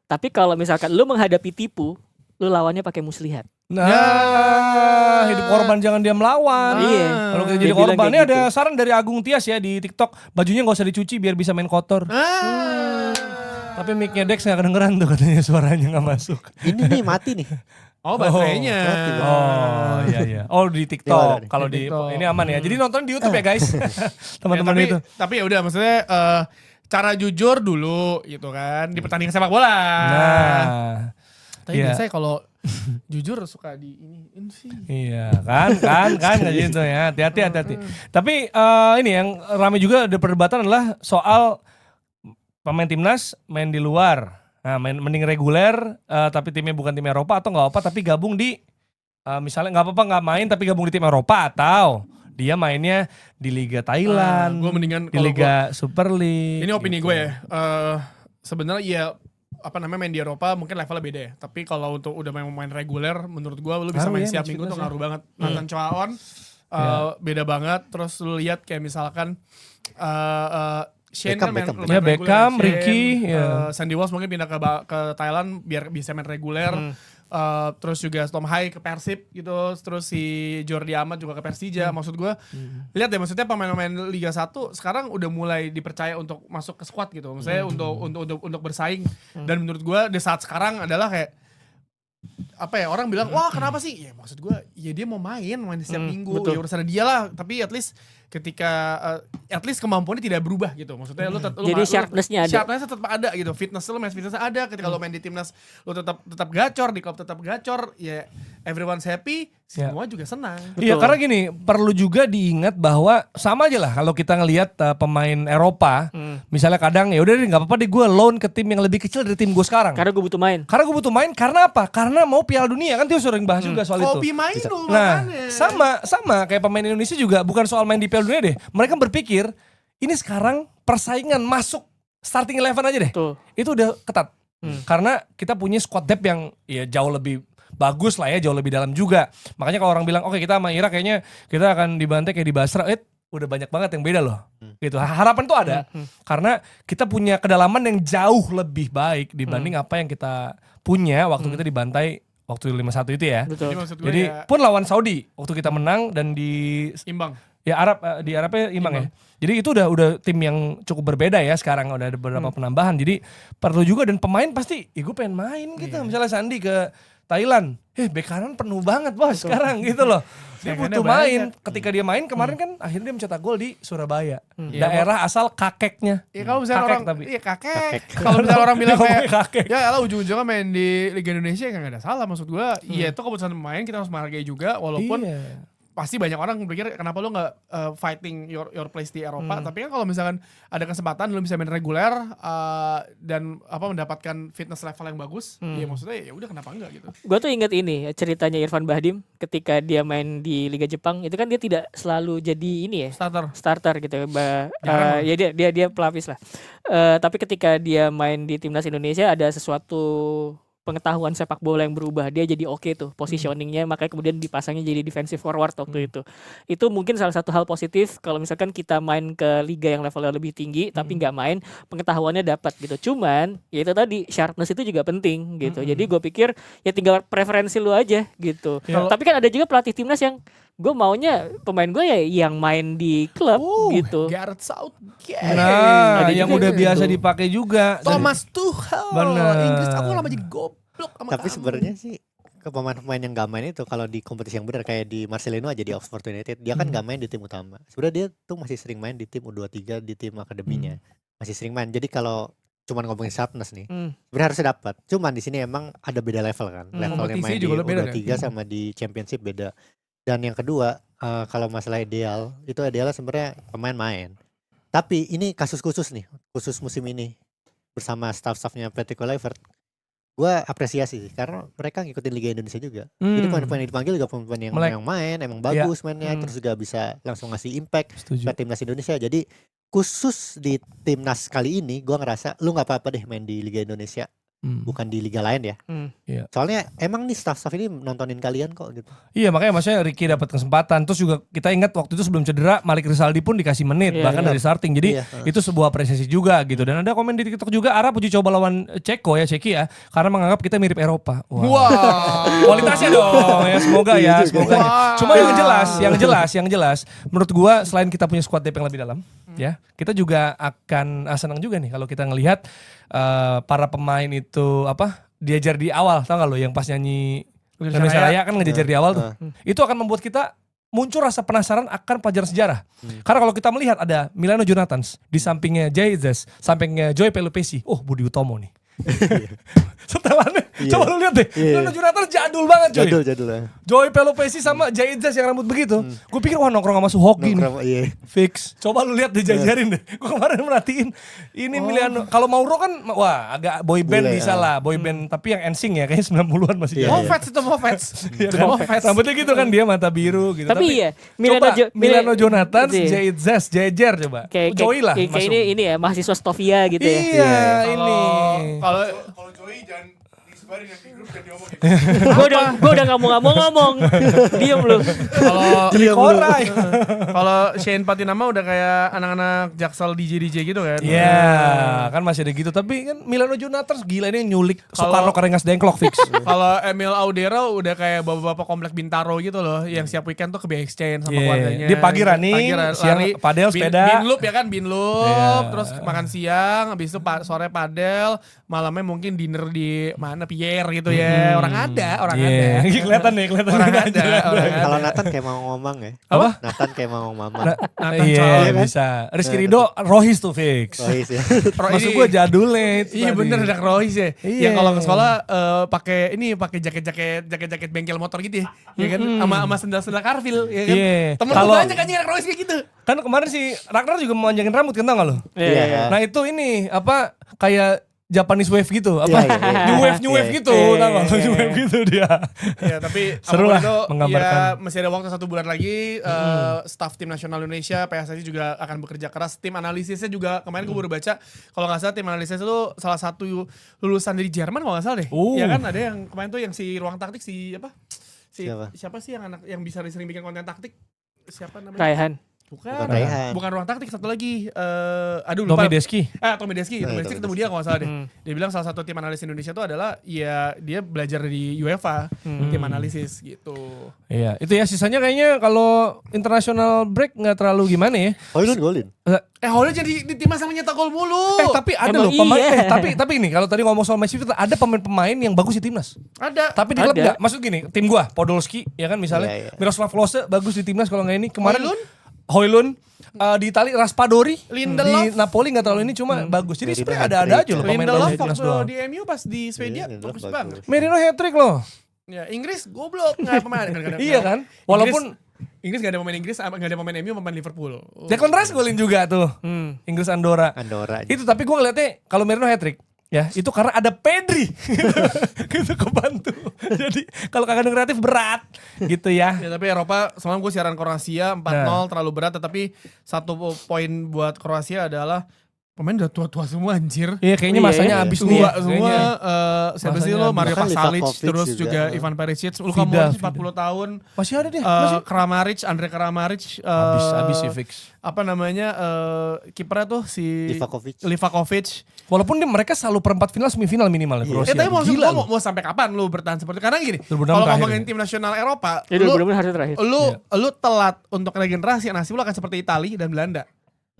Tapi kalau misalkan lo menghadapi tipu, lo lawannya pakai muslihat. Nah, hidup korban jangan dia melawan. Iya. Kalau kita Dia jadi bilang korban, ini kayak ada gitu. saran dari Agung Tias ya di TikTok, bajunya nggak usah dicuci biar bisa main kotor. Tapi mic-nya Dex nggak kedengeran tuh katanya suaranya nggak masuk. ini nih mati nih. Oh baterainya. Oh iya iya. Oh di Gimana TikTok. nih? Kalau Di di TikTok. ini aman ya. Jadi nonton di YouTube ya guys. Teman-teman tapi, itu. Tapi ya udah maksudnya cara jujur dulu gitu kan di pertandingan sepak bola. Nah, Tapi iya. biasanya kalau jujur suka di ini sih. iya kan kayak gitu ya. Hati-hati. Tapi ini yang ramai juga ada perdebatan adalah soal pemain timnas main di luar. Nah, mending reguler tapi timnya bukan tim Eropa atau nggak apa tapi gabung di misalnya nggak apa-apa nggak main tapi gabung di tim Eropa atau dia mainnya di Liga Thailand, Gue mendingan di kalau Liga Super League. ini opini gitu. gue ya. Sebenarnya ya main di Eropa mungkin levelnya beda ya. Tapi kalau untuk udah main reguler, menurut gue lu bisa Ngaruh main ya, setiap match minggu tuh fitness ya. ngaruh banget. Nathan Choaon beda banget. Terus lu lihat kayak misalkan Shane kan main Beckham. lumayan Ya, reguler. Beckham, Shane, Ricky, ya. Sandy Walsh mungkin pindah ke Thailand biar bisa main reguler. Terus juga Tom Hai ke Persib gitu. Terus si Jordi Amat juga ke Persija. Maksud gue lihat deh, maksudnya pemain-pemain Liga 1 sekarang udah mulai dipercaya untuk masuk ke squad gitu. Maksudnya untuk bersaing. Dan menurut gue di saat sekarang adalah kayak apa ya, orang bilang wah kenapa sih? Ya maksud gue ya dia mau main setiap minggu. betul. Ya urusan dia lah. Tapi at least ketika at least kemampuannya tidak berubah gitu. Maksudnya lu Jadi sharpness-nya ada. Sharpness tetap ada gitu. Fitness ada. Ketika lu main di timnas lu tetap gacor, di klub tetap gacor, ya everyone's happy, semua juga senang. Iya, karena gini, perlu juga diingat bahwa sama aja lah kalau kita ngelihat pemain Eropa, misalnya kadang ya udah deh nggak apa-apa deh gue loan ke tim yang lebih kecil dari tim gue sekarang. Karena gue butuh main. Karena gue butuh main, karena apa? Karena mau Piala Dunia, kan Tio sering bahas juga soal itu. Hobi main lu Nah, makanya. sama kayak pemain Indonesia juga bukan soal main di Piala Dunia deh. Mereka berpikir ini sekarang persaingan masuk starting 11 aja deh. Tuh. Itu udah ketat. Karena kita punya squad depth yang ya jauh lebih bagus lah ya, jauh lebih dalam juga. Makanya kalau orang bilang oke kita sama Irak kayaknya kita akan dibantai kayak di Basra, udah banyak banget yang beda loh. Gitu. Harapan tuh ada. Karena kita punya kedalaman yang jauh lebih baik dibanding apa yang kita punya waktu kita dibantai waktu 5-1 itu ya. Betul. Jadi maksud gue Jadi ya pun lawan Saudi waktu kita menang dan di imbang. ya di Arabnya imbang ya. Jadi itu udah tim yang cukup berbeda ya sekarang, udah ada beberapa penambahan. Jadi perlu juga, dan pemain pasti gue pengen main gitu. Misalnya Sandi ke Thailand, bek kanan penuh banget bos sekarang gitu loh. Dia Saingannya butuh main. banyak. Ketika dia main kemarin kan akhirnya dia mencetak gol di Surabaya. Iya, Daerah asal kakeknya. Iya kalau misalnya Kakek orang, tapi. iya kakek. Kalau misalnya orang bilang Ngomongnya kayak, kakek. ya elah ujung-ujungnya main di Liga Indonesia kan gak ada salah. Maksud gue, iya itu keputusan pemain kita harus menghargai juga. Walaupun Iya. pasti banyak orang berpikir kenapa lu nggak fighting your place di Eropa. Tapi kan kalau misalkan ada kesempatan lu bisa main reguler dan mendapatkan fitness level yang bagus, ya maksudnya ya udah kenapa enggak gitu. Gue tuh inget ini ceritanya Irfan Bahdim ketika dia main di Liga Jepang, itu kan dia tidak selalu jadi ini ya, starter gitu. Ya dia pelapis lah. Tapi ketika dia main di timnas Indonesia ada sesuatu pengetahuan sepak bola yang berubah, dia jadi oke tuh positioningnya, makanya kemudian dipasangnya jadi defensive forward waktu itu mungkin salah satu hal positif kalau misalkan kita main ke liga yang levelnya lebih tinggi tapi nggak main, pengetahuannya dapat gitu. Cuman ya itu tadi sharpness itu juga penting gitu. Jadi gue pikir ya tinggal preferensi lu aja gitu. Tapi kan ada juga pelatih timnas yang gue maunya pemain gue ya yang main di klub gitu. Gareth Southgate. Nah, Ada yang juga udah gitu. biasa dipakai juga. Thomas Tuchel. Bener. Inggris aku lama jadi goblok sama Tapi kamu. sebenarnya sih ke pemain-pemain yang gak main itu kalau di kompetisi yang benar kayak di Marcelino aja di Oxford United, dia kan gak main di tim utama. Sebenarnya dia tuh masih sering main di tim U23, di tim akademinya. Masih sering main. Jadi kalau cuman ngomongin sharpness nih, sebenarnya harusnya dapat. Cuman di sini emang ada beda level kan. Levelnya Kompetisi main di juga beda, U23 sama di Championship beda. Dan yang kedua, kalau masalah ideal, itu idealnya sebenarnya pemain main. Tapi ini kasus khusus nih, khusus musim ini bersama staff-staffnya Patrick Kluivert. Gue apresiasi sih karena mereka ngikutin Liga Indonesia juga. Jadi pemain-pemain yang dipanggil juga pemain yang main, emang bagus mainnya, terus juga bisa langsung ngasih impact Setuju. ke timnas Indonesia. Jadi khusus di timnas kali ini gue ngerasa lu nggak apa-apa deh main di Liga Indonesia, bukan di liga lain ya. Iya. Soalnya emang nih staff-staff ini nontonin kalian kok gitu. Iya, makanya maksudnya Ricky dapat kesempatan. Terus juga kita ingat waktu itu sebelum cedera Malik Rizaldi pun dikasih menit Iya, bahkan iya. dari starting. Jadi Iya. itu sebuah apresiasi juga gitu. Dan ada komen di TikTok juga, Arab uji coba lawan Ceki ya karena menganggap kita mirip Eropa. Wah. Kualitasnya dong ya, semoga ya, semoga. Wah. Cuma yang jelas menurut gua selain kita punya squad depth yang lebih dalam ya, kita juga akan senang juga nih kalau kita ngelihat para pemain itu diajar di awal, tau gak lo yang pas nyanyi Indonesia Raya kan ngejajar di awal tuh. Itu akan membuat kita muncul rasa penasaran akan pelajaran sejarah. Karena kalau kita melihat ada Milano Jonathans, di sampingnya Jay Zes, sampingnya Joy Pelupesi. Oh, Budi Utomo nih. Setelannya, coba lu lihat deh. Milano Jonathans jadul banget coy. Jadul lah. Joy Pelupesi sama Jay Zes yang rambut begitu. Gue pikir wah nongkrong sama Suhoki nih. Iya. Fix. Coba lu lihat dijajarin deh. Gue kemarin merhatiin. Ini Miliano. Kalau Mauro kan wah agak boy band Boleh, bisa lah. Boy band tapi yang NSYNC ya kayaknya 90-an masih Iya, jadi. Mofets itu Mofets. Iya kan? Rambutnya gitu kan dia mata biru gitu. Tapi iya, Milano Jonathan, Iya. Jay Zes, Jejer coba. Joy lah kayak masuk. ini ya mahasiswa Stovia gitu ya. Iya, ini. Kalau Joey jangan disebarin di grup dan diomongin. Gue udah nggak mau ngomong. Diem lu. Korai. kalau Shane Patinama udah kayak anak-anak Jaksel DJ gitu kan. Iya, kan masih ada gitu. Tapi kan Milano Jonathan gila ini nyulik Soekarno Karengas Dengklok fix. Kalau Emil Audero udah kayak bapak-bapak komplek Bintaro gitu loh, yang siap weekend tuh ke exchange sama Iya. keluarganya. Dia pagi running, siang lari, padel, sepeda. Binloop ya kan, binloop, Iya. terus makan siang, habis itu sore padel, malamnya mungkin dinner di mana Pierre gitu ya. Orang ada. Iya, kelihatan nih, kelihatan. Orang ada. Kalau Nathan kayak mau ngomong ya. Apa? Nathan kayak mau ngomong mama. Iya, bisa. Rizky Ridho, Rohis tuh fix. Oh iya sih. Maksud gue jadulnya itu Iya tadi. bener anak Royce ya. Iya. Yang kalau ke sekolah pakai jaket bengkel motor gitu ya. Ya kan sama sendal-sendal Carville ya kan. Iya. Temen Kalau- gue banyak kan anak Royce kayak gitu. Kan kemarin si Ragnar juga memanjangin rambut kan tau gak lo? Iya. Nah itu ini kayak Japanese wave gitu, apa? Iya, iya, iya. New wave Iya, gitu, iya, tau gak? iya, New wave gitu dia. Ya tapi Seru lah apapun itu, menggambarkan. ya masih ada waktu 1 bulan lagi. Staff tim nasional Indonesia PSSI juga akan bekerja keras. Tim analisisnya juga kemarin gue baru baca, kalau nggak salah tim analisis itu salah satu lulusan dari Jerman kalau nggak salah deh. Ya kan ada yang kemarin tuh yang si ruang taktik si apa? Siapa sih yang anak yang bisa sering bikin konten taktik? Siapa namanya? Raihan. Bukan Raihan. Bukan ruang taktik, satu lagi. Aduh lupa. Tommy Deski. Tommy Deski. Tommy Deski ketemu dia kalau nggak salah deh. Dia bilang salah satu tim analisis Indonesia itu adalah ya dia belajar di UEFA tim analisis gitu. Iya, itu ya sisanya kayaknya kalau international break nggak terlalu gimana ya. Hoylund golin. Holland jadi di timnas sama nyetak gol mulu. Tapi ada Emang loh pemain. iya. Tapi ini kalau tadi ngomong soal Messi itu ada pemain-pemain yang bagus di timnas. Ada. Tapi di klub Ada. enggak. Maksud gini, tim gua Podolski ya kan misalnya. Iya, iya. Miroslav Klose bagus di timnas kalau nggak ini. Kemarin Højlund? di Itali Raspadori Lindelof. di Napoli nggak terlalu ini cuma bagus. Jadi Merino sebenarnya ada hat-trick. aja loh pemain Lindelof bagus di timnas waktu doang. di MU pas di Swedia Iya, bagus Lindelof banget. Merino hat-trick loh. Ya Inggris goblok nggak pemain. Iya kan? Walaupun Inggris gak ada pemain Inggris, nggak ada pemain MU, pemain Liverpool. Declan Rice golin juga tuh. Inggris Andorra. Andorra. Itu tapi gue ngeliatnya kalau Merino hat-trick ya itu karena ada Pedri gitu kebantu. Jadi kalau kagak ada kreatif berat gitu ya. Ya tapi Eropa semalam gue siaran Kroasia 4-0 terlalu berat, tetapi satu poin buat Kroasia adalah pemain udah tua-tua semua anjir. Iya kayaknya Iya, masanya iya. habis Tua nih ya, semua, kayaknya. siapa sih Masanya lo, Mario bahkan Pasalic, Livakovic terus juga. juga Ivan Perisic, Luka Vida, Modric Vida. 40 tahun, Masih ada dia. Masih. Kramaric, Andre Kramaric, Habis sih fix. apa namanya, kipernya tuh si Livakovic. Walaupun mereka selalu perempat final semifinal minimal ya Kroasia. Tapi maksud Gila gue loh. mau sampai kapan lu bertahan seperti itu? Karena gini, 2006 kalau terakhir ngomongin ya. tim nasional Eropa, Ya 2006 harusnya terakhir. lu telat untuk regenerasi, nasib lu akan seperti Italia dan Belanda.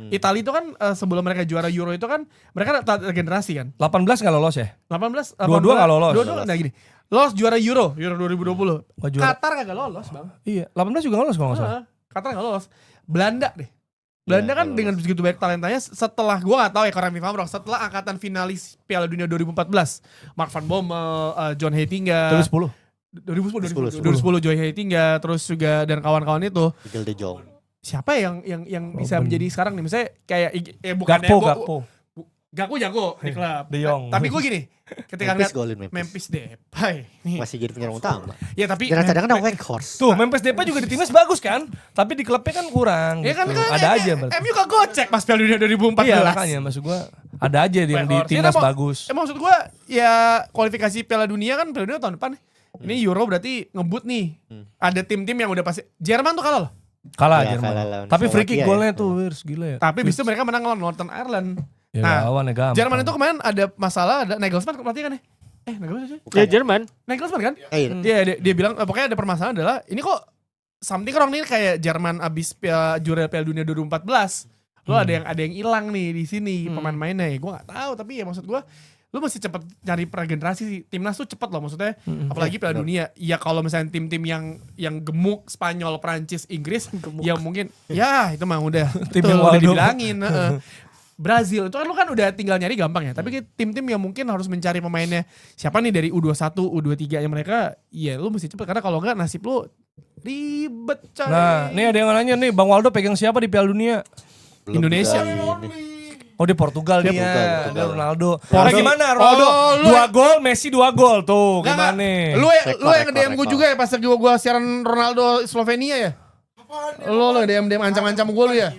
Italia itu kan sebelum mereka juara Euro itu kan mereka telat regenerasi kan. 18 nggak lolos ya? 18 Dua-dua nggak lolos. Dua-dua nah gini. Lolos juara Euro 2020. Wah, juara. Qatar kagak lolos, Bang. Iya, 18 juga nggak lolos kalau nggak salah. Heeh, Qatar nggak lolos. Belanda deh. Belanda Iya, kan nggak dengan begitu banyak talentanya setelah gua nggak tahu ya Koran FIFA bro, setelah angkatan finalis Piala Dunia 2014, Mark van Bommel, John Heitinga, 2010 Joy Heitinga, terus juga dan kawan-kawan itu. Miguel de Jong. Siapa yang bisa Robben. menjadi sekarang nih misalnya kayak bukannya Gakpo. Gaku jago di klub. De Jong. Tapi gue gini, ketika Memphis ngeliat golin Memphis Depay nih. Masih jadi penyerang utama. Ya tapi Jangan cadangan ada Weghorst. Tuh, Memphis Depay juga di timnas bagus kan? Tapi di klubnya kan kurang. ya kan gitu. kan Ada aja berarti. MU kagak gocek pas Piala Dunia 2014. Iya makanya maksud gua ada aja yang di Weghorst. timnas Ya, emang- bagus. Maksud gue ya kualifikasi Piala Dunia kan Piala Dunia tahun depan. Ini Euro berarti ngebut nih. Ada tim-tim yang udah pasti. Jerman tuh kalah loh. Kalah Ya, Jerman. kalah lawan Tapi free kick Slovakia golnya ya. tuh Wirs, gila ya. Tapi abis itu mereka menang lawan Northern Ireland. Ya Nah, lawan ya gampang. Jerman itu kemarin ada masalah, ada Nagelsmann pelatih kan ya? Nagelsmann sih? Ya Jerman. Nagelsmann kan? Iya. Iya, dia bilang pokoknya ada permasalahan adalah ini kok something wrong nih kayak Jerman abis juara Piala Dunia 2014. Lo ada yang hilang nih di sini pemain-mainnya. Ya, gue nggak tahu tapi ya maksud gue lu mesti cepet nyari regenerasi sih. Timnas tuh cepet loh maksudnya. Apalagi Piala Dunia. Ya kalau misalnya tim-tim yang gemuk Spanyol, Prancis, Inggris ya mungkin ya itu mah udah Tim itu yang udah Waldo. dibilangin. Brazil itu kan lu kan udah tinggal nyari gampang ya. Tapi tim-tim yang mungkin harus mencari pemainnya siapa nih dari U21, U23 nya mereka, ya lu mesti cepet karena kalau enggak nasib lu ribet coy. Nah, nih ada yang nanya nih, Bang Waldo pegang siapa di Piala Dunia? Belum Indonesia. juga ini. Oh di Portugal dia. Portugal. Ada Ronaldo. Portugal. Nah, gimana Ronaldo? Oh, lu 2 gol, Messi 2 gol tuh. Nggak, Gimana? nggak. Lu yang Rekor. DM gue juga ya pas gue siaran Ronaldo Slovenia ya. Lu DM ancam-ancam gue lu ya.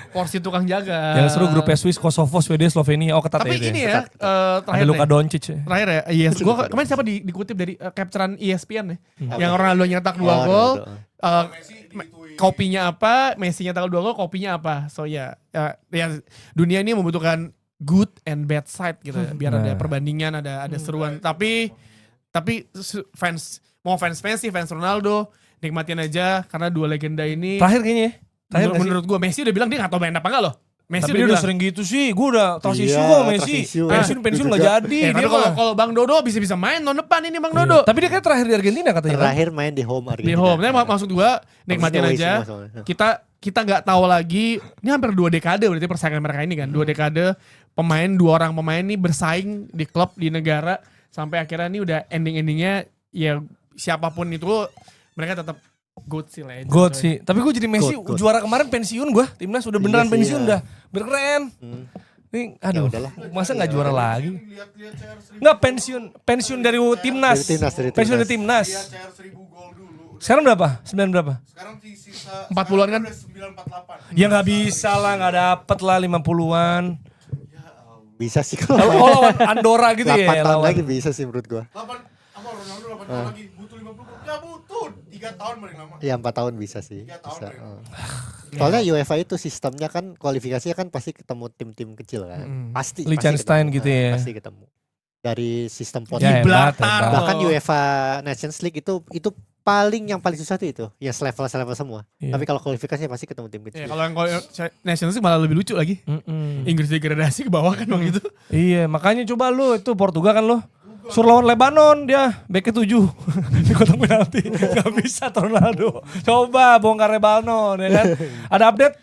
Porsi tukang jaga. Yang seru grupnya Swiss, Kosovo, Swedia, Slovenia. Oh ketat Tapi ya. ini dia. ya Ada terakhir Luka deh. Doncic ya. Terakhir ya, yes. Gue kemarin siapa dikutip dari capturean ESPN ya. Yang Ronaldo nyetak 2 Oh, gol. Ronaldo. Kopinya apa, Messi nyetak 2 gol, kopinya apa. So ya dunia ini membutuhkan good and bad side gitu ya. Biar ada Nah. perbandingan, ada seruan. Tapi fans Messi, fans Ronaldo nikmatin aja karena dua legenda ini. Terakhir kayaknya ya. Terakhir nggak sih? Menurut gue Messi udah bilang dia gak tau main apa enggak loh. Messi Tapi dia udah bilang. sering gitu sih. Gue udah trust issue Iya, kok Messi. trust issue. Pensiun Itu gak juga. jadi. Tapi Dia mah. kalau Bang Dodo bisa main tahun depan ini Bang Iya. Dodo. Tapi dia kayak terakhir di Argentina katanya kan. Terakhir main di home Argentina. Di home. Nah, maksud gua nikmatin Habis itu aja. away semua soalnya. Kita nggak tahu lagi. Ini hampir 2 dekade berarti persaingan mereka ini kan. 2 dekade pemain, 2 orang pemain ini bersaing di klub, di negara sampai akhirnya ini udah ending-endingnya ya siapapun itu mereka tetap good sih legend. God sih. Tapi gue jadi Messi God. juara kemarin pensiun gue. Timnas udah beneran Iya sih, pensiun ya. dah. Berkeren. Ini Ya aduh, udahlah. masa nggak juara lagi? Lihat CR1000. Nggak pensiun dari timnas. Dari Pensiun dari timnas. timnas. Lihat CR1000 gol dulu. Sekarang berapa? 9 berapa? Sekarang sisa 40-an kan? 948. Ya nggak bisa lah, nggak dapet lah 50-an. Bisa sih Kalau kalau lawan Andorra gitu 8 ya. tahun lawan. lagi bisa sih menurut gua. 8 apa Ronaldo 8 tahun lagi butuh 50 gol. Ya butuh 3 tahun paling lama. Ya 4 tahun bisa sih. 3 tahun Bisa. paling lama. Soalnya UEFA itu sistemnya kan kualifikasinya kan pasti ketemu tim-tim kecil kan. Pasti. Liechtenstein ketemu. gitu ya. Pasti ketemu. Dari sistem pot. Ya, hebat, Gibraltar hebat. Bahkan loh. UEFA Nations League itu yang paling susah tuh itu. Ya selevel semua. Iya. Tapi kalau kualifikasinya pasti ketemu tim kecil. Ya, kalau yang Nations League malah lebih lucu lagi. Mm-mm. Inggris degradasi ke bawah kan waktu itu. Iya, makanya coba lu itu Portugal kan lu. Suruh lawan Lebanon dia backnya 7 di kotak penalti. Gak bisa Ronaldo. Coba bongkar Lebanon ya kan. Ada update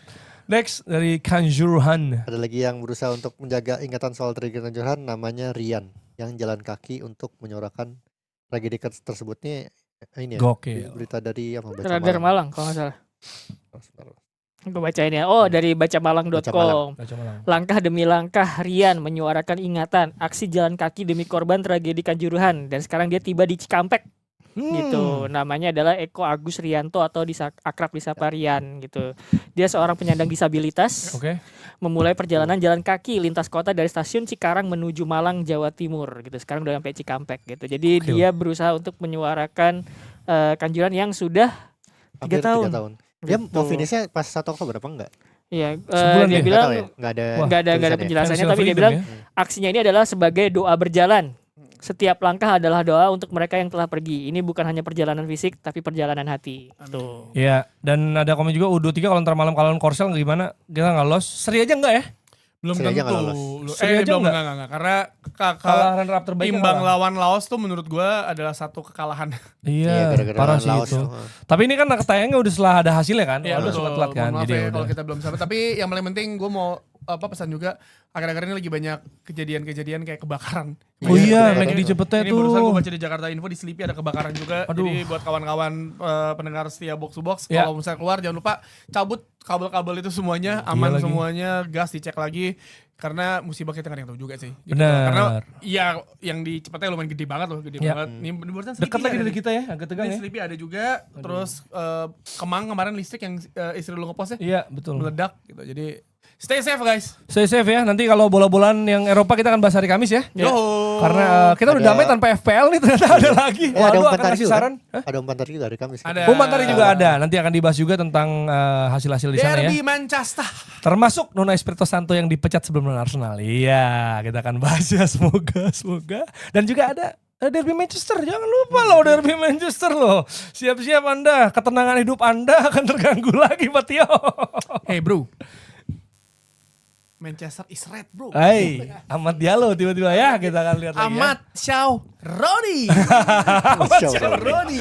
next dari Kanjuruhan. Ada lagi yang berusaha untuk menjaga ingatan soal tragedi Kanjuruhan, namanya Rian, yang jalan kaki untuk menyuarakan tragedi tersebutnya. Ini ya, Gokil. berita dari apa? Baca Radar Malang kalau nggak salah. Sebentar. Gue bacain ya. Oh, dari Baca bacamalang.com. Langkah demi langkah Rian menyuarakan ingatan aksi jalan kaki demi korban tragedi Kanjuruhan, dan sekarang dia tiba di Cikampek. Gitu. Namanya adalah Eko Agus Rianto atau akrab disapa Rian gitu. Dia seorang penyandang disabilitas. Oke. Memulai perjalanan jalan kaki lintas kota dari stasiun Cikarang menuju Malang, Jawa Timur gitu. Sekarang udah sampai Cikampek gitu. Jadi Gokil. dia berusaha untuk menyuarakan Kanjuruhan yang sudah 3 Hampir tahun. 3 tahun. Dia Gitu. mau finishnya pas 1 Oktober apa enggak? Iya, Sebulan dia ya? bilang Nggak tahu ya? Nggak ada Wah, nggak ada tulisannya. penjelasannya, Financial tapi dia freedom bilang ya. aksinya ini adalah sebagai doa berjalan. Setiap langkah adalah doa untuk mereka yang telah pergi. Ini bukan hanya perjalanan fisik, tapi perjalanan hati. Tuh. Iya, dan ada komen juga U23 kalau ntar malam kalahin Korsel gimana? Kita nggak lolos. Seri aja enggak ya? Belum Seri aja tentu. nggak lolos. Seri aja belum nggak? enggak. Karena Kalah runner up terbaik. imbang lawan Laos tuh menurut gua adalah satu kekalahan. Iya, gara-gara parah sih Laos itu. tuh. Tapi ini kan tayangnya udah setelah ada hasilnya kan? Iya, Udah betul. sempat telat kan? Mohon maaf Jadi ya udah. kalau kita belum sama. Tapi yang paling penting gue mau pesan juga, akhir-akhir ini lagi banyak kejadian-kejadian kayak kebakaran. Oh Iya, iya, lagi iya. di Cepete Ini tuh. barusan gue baca di Jakarta Info, di Sleepy ada kebakaran juga. Aduh. Jadi buat kawan-kawan pendengar setia Box to Box, Ya. kalau misalnya keluar jangan lupa cabut kabel-kabel itu semuanya, Iya aman lagi. semuanya, gas dicek lagi. Karena musibah kita kan yang tahu juga sih. Gitu. Benar. Karena ya yang di Cepete lumayan gede banget loh, gede Ya. banget. Ini barusan Dekat Sleepy lagi ada dari nih. kita ya, agak tegang Ini ya. Sleepy ada juga. Terus Kemang kemarin listrik yang istri lu ngepost ya, Iya, betul. meledak gitu. Jadi stay safe guys. Stay safe ya. Nanti kalau bola-bolaan yang Eropa kita akan bahas hari Kamis ya. Yo. Karena kita udah Ada- damai tanpa FPL nih, ternyata ada lagi. ada Waldo umpan akan tarik kasih juga. saran. Hah? Ada umpan tarik juga dari Kamis. Ada. Umpan tarik juga ada. Nanti akan dibahas juga tentang hasil-hasil di sana ya. Derby Manchester. Termasuk Nuno Espirito Santo yang dipecat sebelum lawan Arsenal. Iya, kita akan bahas ya, semoga. Dan juga ada Derby Manchester. Jangan lupa loh Derby Manchester loh. Siap-siap Anda, ketenangan hidup Anda akan terganggu lagi, Pak Tio. Hey bro, Manchester is red bro. Hai, Ahmad Diallo tiba-tiba ya, kita akan lihat lagi ya. Ahmad Syah Roni. Masya Allah. Roni.